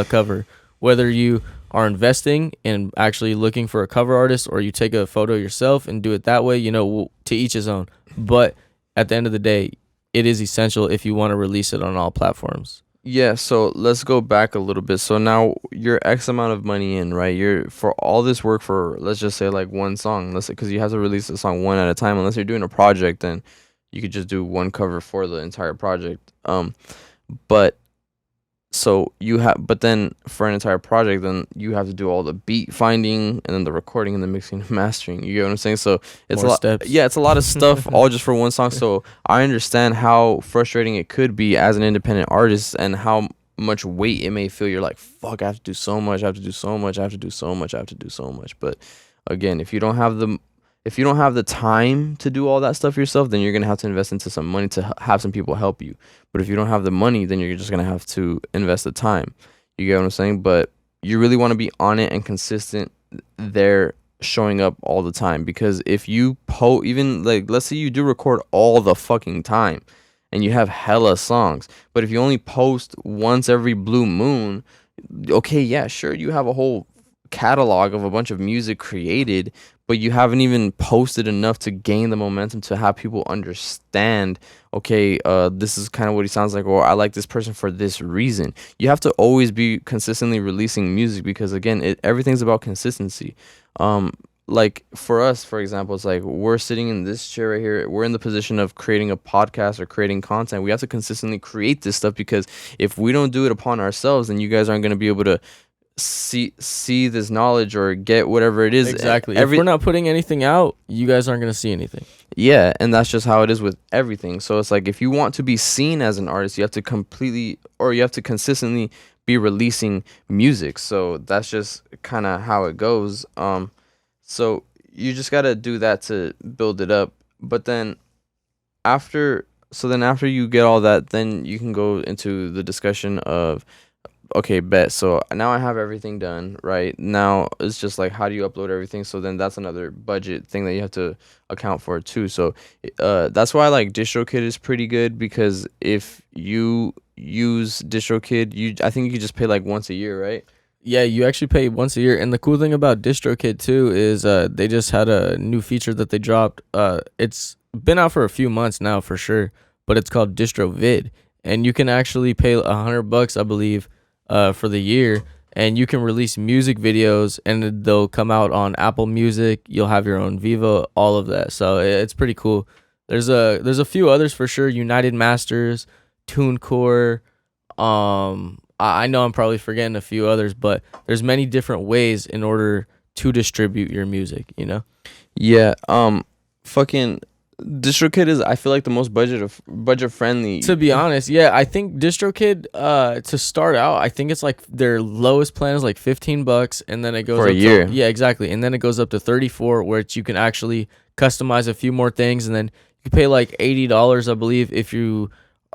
[SPEAKER 2] cover, whether you are investing in actually looking for a cover artist or you take a photo yourself and do it that way. To each his own. But at the end of the day, it is essential if you want to release it on all platforms.
[SPEAKER 1] Yeah, so let's go back a little bit. So now you're X amount of money in, right? You're for all this work for, let's just say, like one song. Let's say, because you have to release a song one at a time. Unless you're doing a project, then you could just do one cover for the entire project. But then for an entire project, then you have to do all the beat finding and then the recording and the mixing and mastering. You get what I'm saying? So it's
[SPEAKER 2] More
[SPEAKER 1] a lot.
[SPEAKER 2] steps.
[SPEAKER 1] Yeah, it's a lot of stuff all just for one song. So I understand how frustrating it could be as an independent artist and how much weight it may feel. You're like, fuck, I have to do so much. I have to do so much. I have to do so much. I have to do so much. But again, if you don't have the time to do all that stuff yourself, then you're going to have to invest into some money to have some people help you. But if you don't have the money, then you're just going to have to invest the time. You get what I'm saying? But you really want to be on it and consistent there, showing up all the time. Because if you even like, let's say you do record all the fucking time and you have hella songs, but if you only post once every blue moon, okay, yeah, sure, you have a whole catalog of a bunch of music created, but you haven't even posted enough to gain the momentum to have people understand, okay, this is kind of what he sounds like, or I like this person for this reason. You have to always be consistently releasing music because, again, everything's about consistency. Like for us, for example, it's like we're sitting in this chair right here. We're in the position of creating a podcast or creating content. We have to consistently create this stuff because if we don't do it upon ourselves, then you guys aren't going to be able to see this knowledge or get whatever it is.
[SPEAKER 2] Exactly. If we're not putting anything out, you guys aren't going to see anything.
[SPEAKER 1] Yeah, and that's just how it is with everything. So it's like if you want to be seen as an artist, you have to consistently be releasing music. So that's just kind of how it goes. So you just got to do that to build it up. But then after you get all that, then you can go into the discussion of, okay, bet. So now I have everything done, right? Now it's just like, how do you upload everything? So then that's another budget thing that you have to account for too. So that's why like DistroKid is pretty good, because if you use DistroKid, I think you can just pay like once a year, right?
[SPEAKER 2] Yeah, you actually pay once a year. And the cool thing about DistroKid too is they just had a new feature that they dropped. It's been out for a few months now for sure, but it's called DistroVid. And you can actually pay $100, I believe, for the year, and you can release music videos and they'll come out on Apple Music. You'll have your own Viva, all of that. So it's pretty cool. There's a few others for sure. United Masters, TuneCore. I know I'm probably forgetting a few others, but there's many different ways in order to distribute your music,
[SPEAKER 1] Yeah. Fucking DistroKid is, I feel like, the most budget friendly.
[SPEAKER 2] To be honest, yeah, I think DistroKid to start out, I think it's like their lowest plan is like $15, and then it goes
[SPEAKER 1] for
[SPEAKER 2] up
[SPEAKER 1] a year.
[SPEAKER 2] Yeah, exactly, and then it goes up to $34, which you can actually customize a few more things, and then you pay like $80, I believe, if you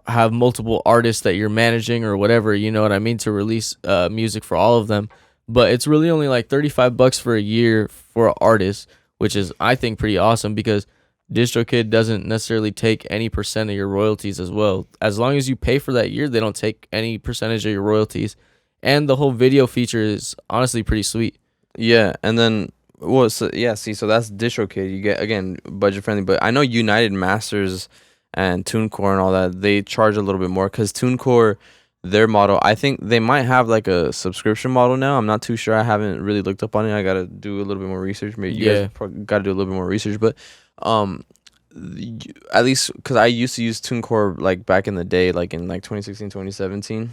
[SPEAKER 2] have multiple artists that you're managing or whatever, you know what I mean, to release music for all of them. But it's really only like $35 for a year for an artist, which is, I think, pretty awesome, because DistroKid doesn't necessarily take any percent of your royalties as well. As long as you pay for that year, they don't take any percentage of your royalties. And the whole video feature is honestly pretty sweet.
[SPEAKER 1] Yeah, and then so that's DistroKid. You get, again, budget friendly, but I know United Masters and TuneCore and all that, they charge a little bit more because TuneCore, their model, I think they might have like a subscription model now. I'm not too sure. I haven't really looked up on it. I gotta do a little bit more research. Maybe you guys gotta do a little bit more research, but at least because I used to use TuneCore like back in the day, like in like 2016, 2017,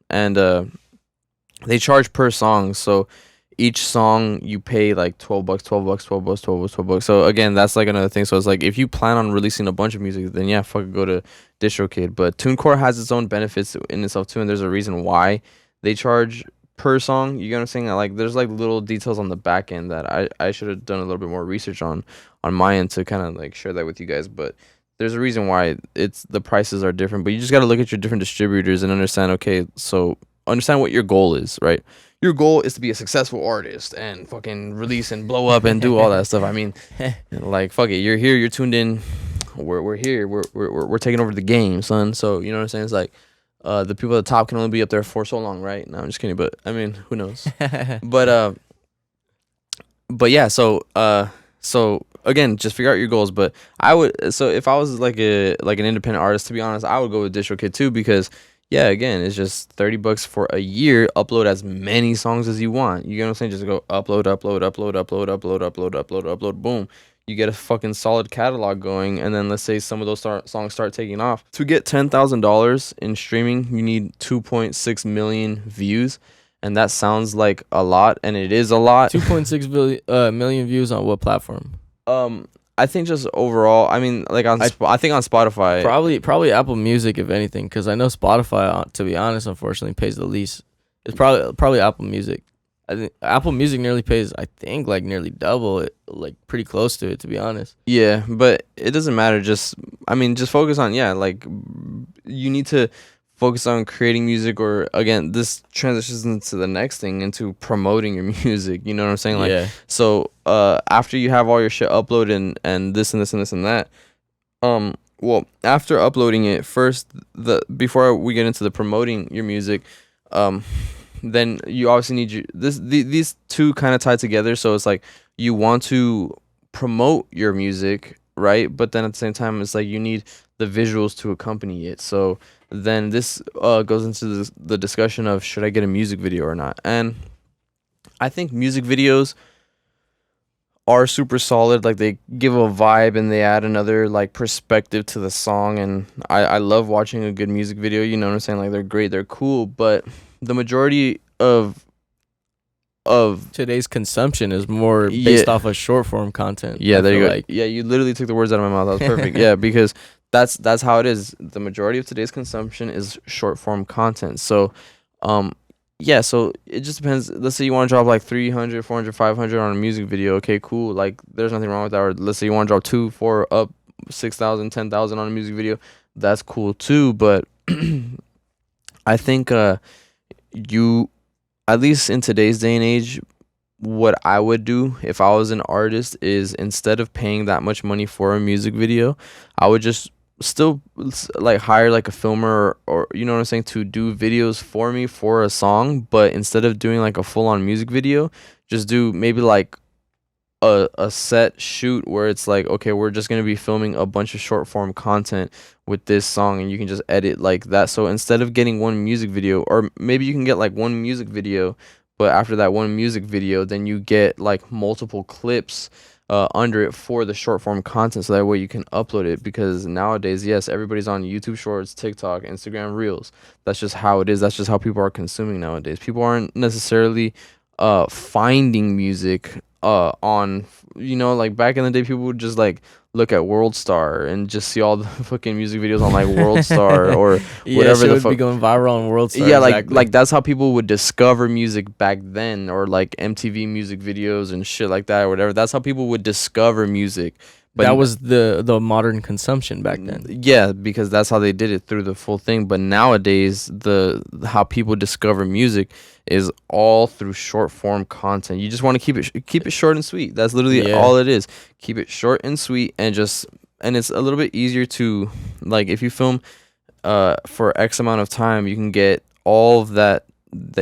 [SPEAKER 1] and they charge per song. So each song you pay like $12. So again, that's like another thing. So it's like if you plan on releasing a bunch of music, then yeah, fuck, go to DistroKid. But TuneCore has its own benefits in itself too, and there's a reason why they charge per song. You get what I'm saying? Like there's like little details on the back end that I should have done a little bit more research on my end to kind of like share that with you guys. But there's a reason why the prices are different. But you just got to look at your different distributors and understand, okay, so understand what your goal is, right? Your goal is to be a successful artist and fucking release and blow up and do all that stuff. I mean, like, fuck it, you're here, you're tuned in, we're here, we're taking over the game, son. So you know what I'm saying? It's like the people at the top can only be up there for so long, right? No, I'm just kidding, but I mean, who knows? but yeah, so again, just figure out your goals. But so if I was like an independent artist, to be honest, I would go with DistroKid too, because yeah, again, it's just $30 for a year. Upload as many songs as you want. You get what I'm saying? Just go upload, boom. You get a fucking solid catalog going, and then let's say some of those songs start taking off. To get $10,000 in streaming, you need 2.6 million views, and that sounds like a lot, and it is a lot.
[SPEAKER 2] 2.6 million views on what platform?
[SPEAKER 1] I think just overall. I mean, like I think on Spotify.
[SPEAKER 2] Probably Apple Music, if anything, because I know Spotify, to be honest, unfortunately pays the least. It's probably Apple Music. I think Apple Music nearly pays, I think, like nearly double it, like pretty close to it, to be honest.
[SPEAKER 1] Yeah, but it doesn't matter. Just focus on, like you need to focus on creating music, or again, this transitions into the next thing, into promoting your music. You know what I'm saying? Like, yeah. So after you have all your shit uploaded and this and this and this and that, well, after uploading it first, before we get into the promoting your music, then you obviously need these two kind of tie together. So it's like you want to promote your music, right? But then at the same time, it's like you need the visuals to accompany it. So then this goes into the discussion of, should I get a music video or not? And I think music videos are super solid. Like, they give a vibe and they add another like perspective to the song. And I love watching a good music video. You know what I'm saying? Like, they're great, they're cool. But the majority of
[SPEAKER 2] today's consumption is more based off of short form content.
[SPEAKER 1] Yeah, there you go. Yeah, you literally took the words out of my mouth. That was perfect. Yeah, because that's how it is. The majority of today's consumption is short form content. So yeah, so it just depends. Let's say you want to drop like 300, 400, 500 on a music video. Okay, cool. Like, there's nothing wrong with that. Or let's say you want to drop 2, 4, up 6,000, 10,000 on a music video. That's cool too. But I think you, at least in today's day and age, what I would do if I was an artist is, instead of paying that much money for a music video, I would just still like hire like a filmer, or you know what I'm saying, to do videos for me for a song. But instead of doing like a full-on music video, just do maybe like a set shoot where it's like, okay, we're just gonna be filming a bunch of short form content with this song, and you can just edit like that. So instead of getting one music video, or maybe you can get like one music video, but after that one music video, then you get like multiple clips under it for the short form content, so that way you can upload it. Because nowadays, yes, everybody's on YouTube Shorts, TikTok, Instagram Reels. That's just how it is. That's just how people are consuming nowadays. People aren't necessarily finding music on, you know, like back in the day, people would just like look at World Star and just see all the fucking music videos on like World Star or whatever the fuck
[SPEAKER 2] be going viral on World Star.
[SPEAKER 1] Yeah, exactly. like that's how people would discover music back then, or like MTV music videos and shit like that or whatever. That's how people would discover music.
[SPEAKER 2] But that was the modern consumption back then.
[SPEAKER 1] Yeah, because that's how they did it, through the full thing. But nowadays, how people discover music is all through short form content. You just want to keep it short and sweet. That's literally all it is. Keep it short and sweet, and just and it's a little bit easier to, like, if you film for X amount of time, you can get all of that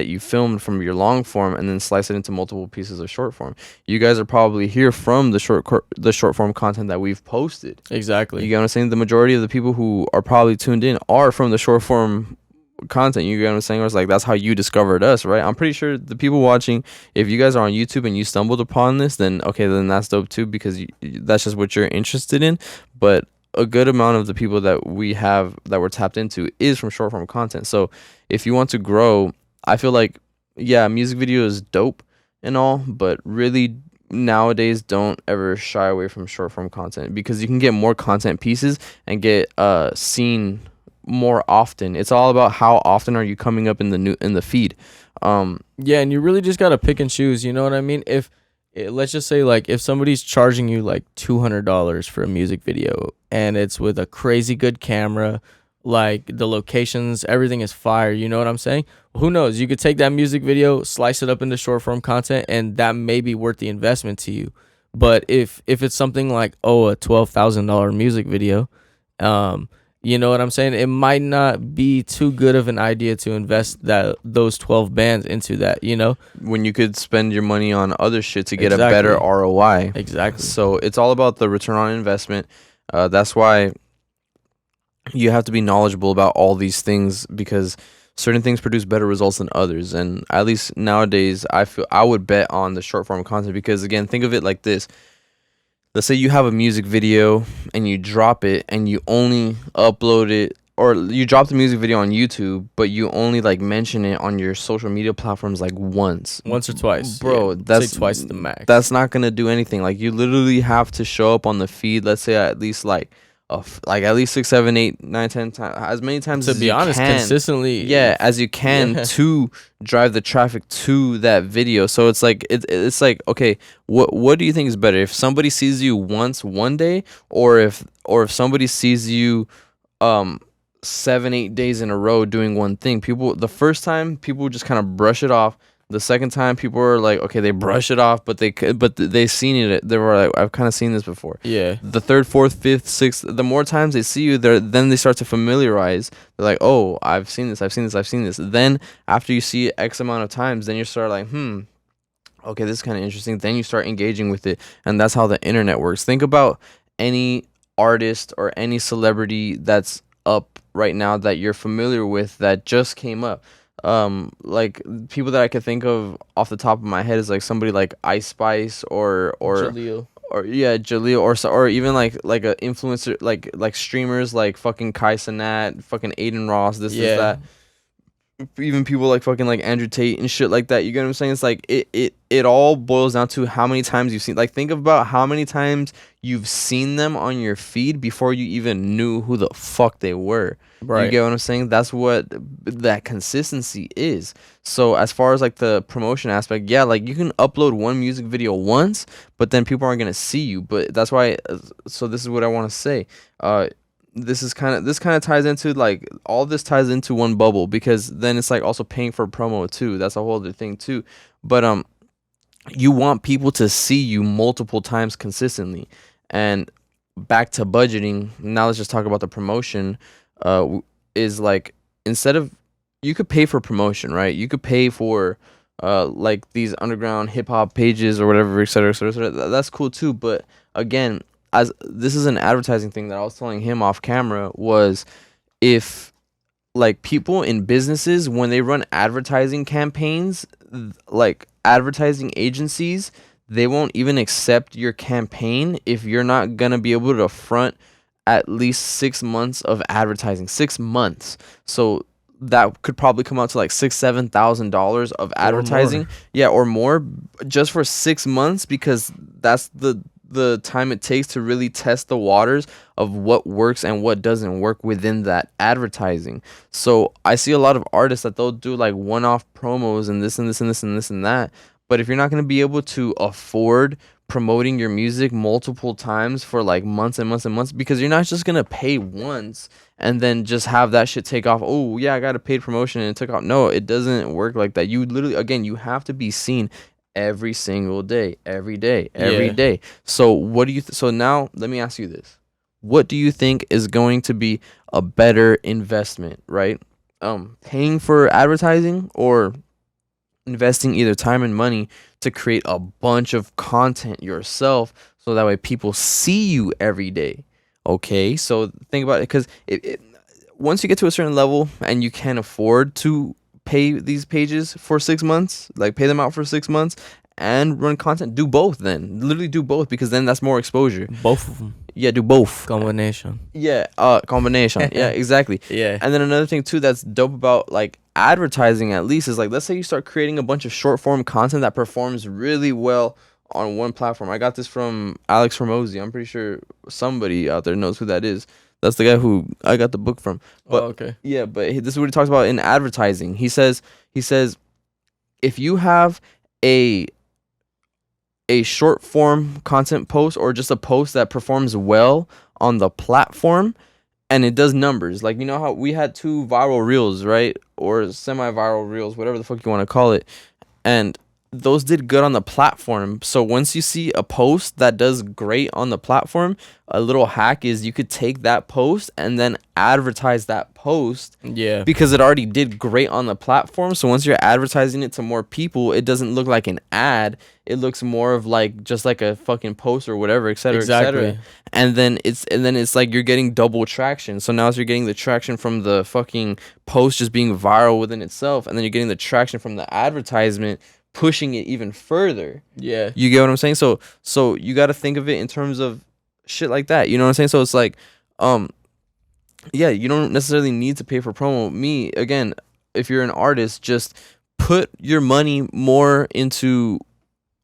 [SPEAKER 1] you filmed from your long form and then slice it into multiple pieces of short form. You guys are probably here from the short form content that we've posted.
[SPEAKER 2] Exactly.
[SPEAKER 1] You get what I'm saying? The majority of the people who are probably tuned in are from the short form content. You get what I'm saying? Or it's like, that's how you discovered us, right? I'm pretty sure the people watching, if you guys are on YouTube and you stumbled upon this, then okay, then that's dope too, because that's just what you're interested in. But a good amount of the people that we have that we're tapped into is from short form content. So if you want to grow, I feel like, yeah, music video is dope and all, but really nowadays don't ever shy away from short form content, because you can get more content pieces and get seen more often. It's all about how often are you coming up in the feed.
[SPEAKER 2] Yeah, and you really just gotta pick and choose. You know what I mean? Let's just say, like, if somebody's charging you like $200 for a music video and it's with a crazy good camera, like the locations, everything is fire, you know what I'm saying? Who knows? You could take that music video, slice it up into short form content, and that may be worth the investment to you. But if it's something like, a $12,000 music video, you know what I'm saying? It might not be too good of an idea to invest those 12 bands into that, you know?
[SPEAKER 1] When you could spend your money on other shit to get a better ROI.
[SPEAKER 2] Exactly.
[SPEAKER 1] So it's all about the return on investment. That's why you have to be knowledgeable about all these things, because certain things produce better results than others. And at least nowadays, I feel I would bet on the short form content, because again, think of it like this. Let's say you have a music video and you drop it and you only upload it, or you drop the music video on YouTube, but you only like mention it on your social media platforms like once
[SPEAKER 2] or twice.
[SPEAKER 1] Bro,
[SPEAKER 2] that's twice the max.
[SPEAKER 1] That's not going to do anything. Like, you literally have to show up on the feed, let's say at least like at least 6, 7, 8, 9, 10 times, as many times
[SPEAKER 2] to
[SPEAKER 1] as
[SPEAKER 2] be honest, consistently.
[SPEAKER 1] Yeah, as you can to drive the traffic to that video. So it's like it's like, okay, what do you think is better? If somebody sees you once one day, or if somebody sees you 7, 8 days in a row doing one thing? The first time people just kind of brush it off. The second time, people are like, okay, they brush it off, but they seen it. They were like, I've kind of seen this before.
[SPEAKER 2] Yeah.
[SPEAKER 1] The third, fourth, fifth, sixth, the more times they see you, then they start to familiarize. They're like, oh, I've seen this. Then after you see it X amount of times, then you start like, okay, this is kind of interesting. Then you start engaging with it, and that's how the internet works. Think about any artist or any celebrity that's up right now that you're familiar with that just came up. Like, people that I could think of off the top of my head is like somebody like Ice Spice or
[SPEAKER 2] Jaleel.
[SPEAKER 1] Jaleel, or even like a influencer, like streamers like fucking Kai Cenat, fucking Aiden Ross, this that. Even people like fucking like Andrew Tate and shit like that. You get what I'm saying? It's like it all boils down to how many times you've seen. Like, think about how many times you've seen them on your feed before you even knew who the fuck they were. Right. You get what I'm saying? That's what that consistency is. So as far as like the promotion aspect, yeah, like you can upload one music video once, but then people aren't gonna see you. But that's why. So this is what I want to say. This kind of ties into, like, all this ties into one bubble, because then it's like also paying for promo too. That's a whole other thing too. But you want people to see you multiple times consistently. And back to budgeting. Now let's just talk about the promotion. Is like, instead of, you could pay for promotion, right? You could pay for like these underground hip hop pages or whatever, et cetera, et cetera, et cetera. That's cool too. But again, as this is an advertising thing that I was telling him off camera, was if like people in businesses, when they run advertising campaigns, like advertising agencies, they won't even accept your campaign if you're not gonna be able to front at least 6 months of advertising. 6 months. So that could probably come out to like $6,000-$7,000 of advertising. Or more, just for 6 months, because that's the time it takes to really test the waters of what works and what doesn't work within that advertising. So I see a lot of artists that they'll do like one-off promos and this and this and this and this and that. But if you're not going to be able to afford promoting your music multiple times for like months and months and months, because you're not just going to pay once and then just have that shit take off. Oh yeah, I got a paid promotion and it took off. No, it doesn't work like that. You literally, again, you have to be seen every single day, every day. So what do you so now let me ask you this. what do you think is going to be a better investment, right? Paying for advertising or investing either time and money to create a bunch of content yourself so that way people see you every day. Okay, so think about it, because once you get to a certain level and you can afford to pay these pages for 6 months, like pay them out for 6 months and run content, do both. Then literally do both, because then that's more exposure.
[SPEAKER 2] Both of them.
[SPEAKER 1] Yeah, do both.
[SPEAKER 2] Combination.
[SPEAKER 1] Yeah, combination. Yeah, exactly.
[SPEAKER 2] Yeah.
[SPEAKER 1] And then another thing too that's dope about like advertising, at least, is like, let's say you start creating a bunch of short form content that performs really well on one platform. I got this from Alex Hormozy. I'm pretty sure somebody out there knows who that is. That's the guy who I got the book from. But,
[SPEAKER 2] okay.
[SPEAKER 1] Yeah, but this is what he talks about in advertising. He says if you have a short form content post, or just a post that performs well on the platform and it does numbers, like, you know how we had 2 viral reels, right? Or semi-viral reels, whatever the fuck you want to call it. And those did good on the platform. So once you see a post that does great on the platform, a little hack is you could take that post and then advertise that post.
[SPEAKER 2] Yeah.
[SPEAKER 1] Because it already did great on the platform. So once you're advertising it to more people, it doesn't look like an ad. It looks more of like just like a fucking post or whatever, et cetera,
[SPEAKER 2] exactly.
[SPEAKER 1] et cetera. And then it's like you're getting double traction. So now you're getting the traction from the fucking post just being viral within itself, and then you're getting the traction from the advertisement pushing it even further.
[SPEAKER 2] Yeah.
[SPEAKER 1] You get what I'm saying? So you got to think of it in terms of shit like that. You know what I'm saying? So it's like, yeah, you don't necessarily need to pay for promo. Me, again, if you're an artist, just put your money more into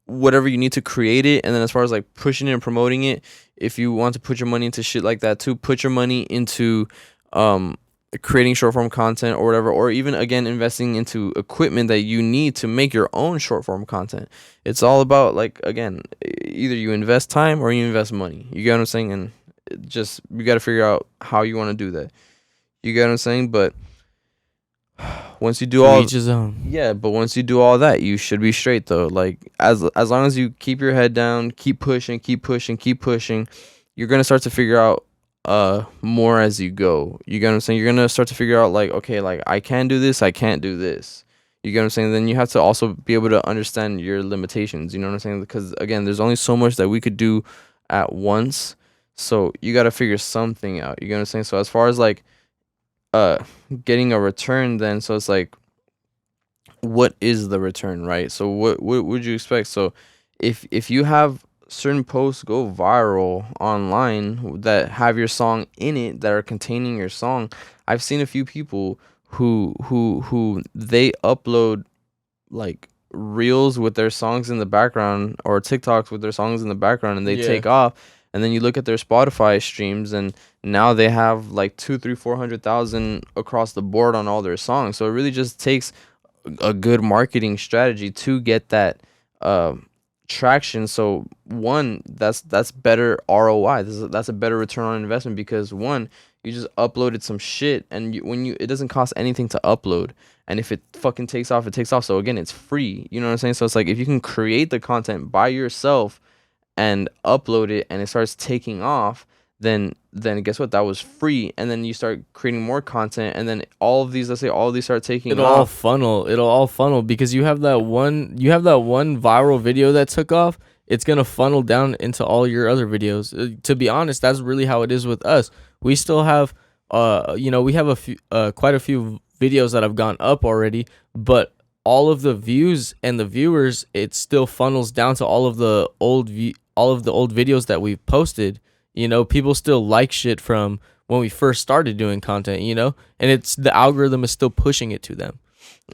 [SPEAKER 1] whatever you need to create it. And then as far as like pushing it and promoting it, if you want to put your money into shit like that too, put your money into creating short form content or whatever, or even, again, investing into equipment that you need to make your own short form content. It's all about, like, again, either you invest time or you invest money. You get what I'm saying? And just, you got to figure out how you want to do that. You get what I'm saying? But once you do all,
[SPEAKER 2] each his own.
[SPEAKER 1] Yeah, but once you do all that, you should be straight though. Like, as long as you keep your head down, keep pushing, you're gonna start to figure out more as you go. You get what I'm saying? You're gonna start to figure out, like, okay, like, I can do this, I can't do this. You get what I'm saying? Then you have to also be able to understand your limitations. You know what I'm saying? Because, again, there's only so much that we could do at once. So you got to figure something out. You get what I'm saying? So as far as like getting a return, then, so it's like, what is the return, right? So what would you expect? So if you have certain posts go viral online that have your song in it, that are containing your song, I've seen a few people who they upload like reels with their songs in the background, or TikToks with their songs in the background, and they take off. And then you look at their Spotify streams, and now they have like 200,000-400,000 across the board on all their songs. So it really just takes a good marketing strategy to get that traction. So one, that's better ROI. That's a better return on investment, because one, you just uploaded some shit, and it doesn't cost anything to upload. And if it fucking takes off, it takes off. So again, it's free. You know what I'm saying? So it's like, if you can create the content by yourself and upload it, and it starts taking off, then guess what? That was free. And then you start creating more content, and then all of these start taking off.
[SPEAKER 2] It'll all funnel because you have that one viral video that took off. It's gonna funnel down into all your other videos. To be honest, that's really how it is with us. We still have we have quite a few videos that have gone up already, but all of the views and the viewers, it still funnels down to all of the old videos that we've posted. People still like shit from when we first started doing content, and it's the algorithm is still pushing it to them.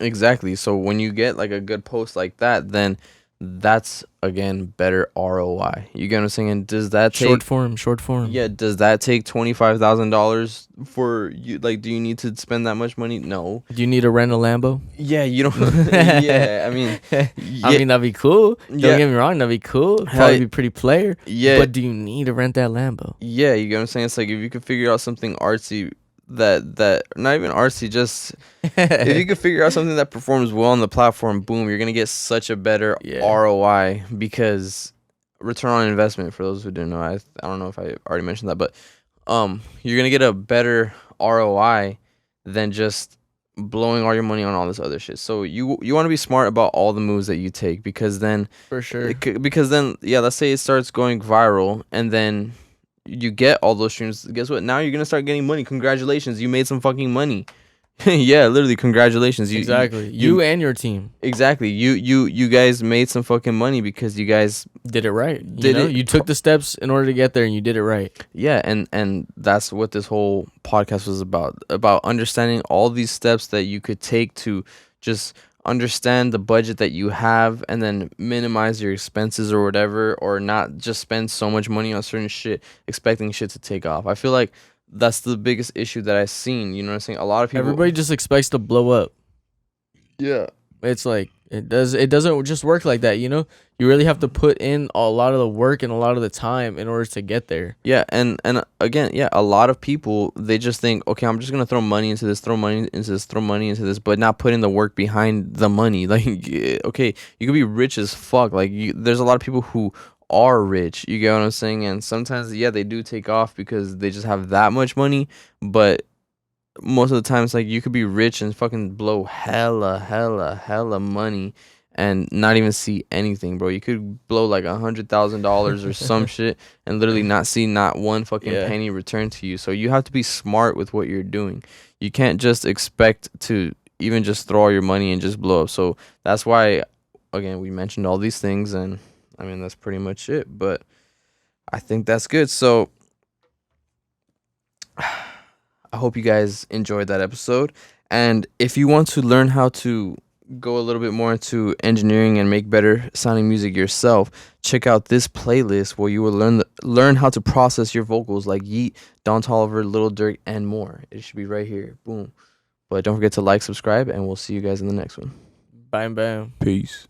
[SPEAKER 1] Exactly. So when you get like a good post like that, then that's, again, better ROI. You get what I'm saying? And does that take
[SPEAKER 2] short form?
[SPEAKER 1] Yeah. Does that take $25,000 for you? Like, do you need to spend that much money? No.
[SPEAKER 2] Do you need to rent a Lambo?
[SPEAKER 1] Yeah, you don't. Yeah, I mean,
[SPEAKER 2] that'd be cool. Don't get me wrong, that'd be cool. Probably be pretty player.
[SPEAKER 1] Yeah.
[SPEAKER 2] But do you need to rent that Lambo?
[SPEAKER 1] Yeah, you get what I'm saying? It's like, if you could figure out something artsy that not even artsy, just if you could figure out something that performs well on the platform, boom, you're gonna get such a better ROI, because return on investment, for those who didn't know, I don't know if I already mentioned that, but you're gonna get a better ROI than just blowing all your money on all this other shit. So you want to be smart about all the moves that you take, because then
[SPEAKER 2] For sure.
[SPEAKER 1] yeah, let's say it starts going viral and then you get all those streams. Guess what? Now you're gonna start getting money. Congratulations, you made some fucking money. Yeah, literally, congratulations.
[SPEAKER 2] Exactly. You and your team
[SPEAKER 1] Exactly. You guys made some fucking money because you guys
[SPEAKER 2] did it right. You took the steps in order to get there, and you did it right.
[SPEAKER 1] Yeah, and that's what this whole podcast was about understanding all these steps that you could take to just understand the budget that you have, and then minimize your expenses or whatever, or not just spend so much money on certain shit expecting shit to take off. I feel like that's the biggest issue that I've seen. You know what I'm saying? A lot of people,
[SPEAKER 2] Everybody just expects to blow up.
[SPEAKER 1] Yeah.
[SPEAKER 2] It's like it doesn't just work like that, You really have to put in a lot of the work and a lot of the time in order to get there.
[SPEAKER 1] Yeah, and again, yeah, a lot of people, they just think, okay, I'm just gonna throw money into this, throw money into this, but not put in the work behind the money. Like, okay, you could be rich as fuck. Like, there's a lot of people who are rich. You get what I'm saying? And sometimes, yeah, they do take off because they just have that much money, but most of the time it's like you could be rich and fucking blow hella money and not even see anything, bro. You could blow like $100,000 or some shit and literally not see not one fucking penny return to you. So you have to be smart with what you're doing. You can't just expect to even just throw all your money and just blow up. So that's why, again, we mentioned all these things, and I mean, that's pretty much it. But I think that's good. So I hope you guys enjoyed that episode. And if you want to learn how to go a little bit more into engineering and make better sounding music yourself, check out this playlist where you will learn how to process your vocals like Yeet, Don Toliver, Lil Durk, and more. It should be right here. Boom. But don't forget to like, subscribe, and we'll see you guys in the next one.
[SPEAKER 2] Bam, bam.
[SPEAKER 1] Peace.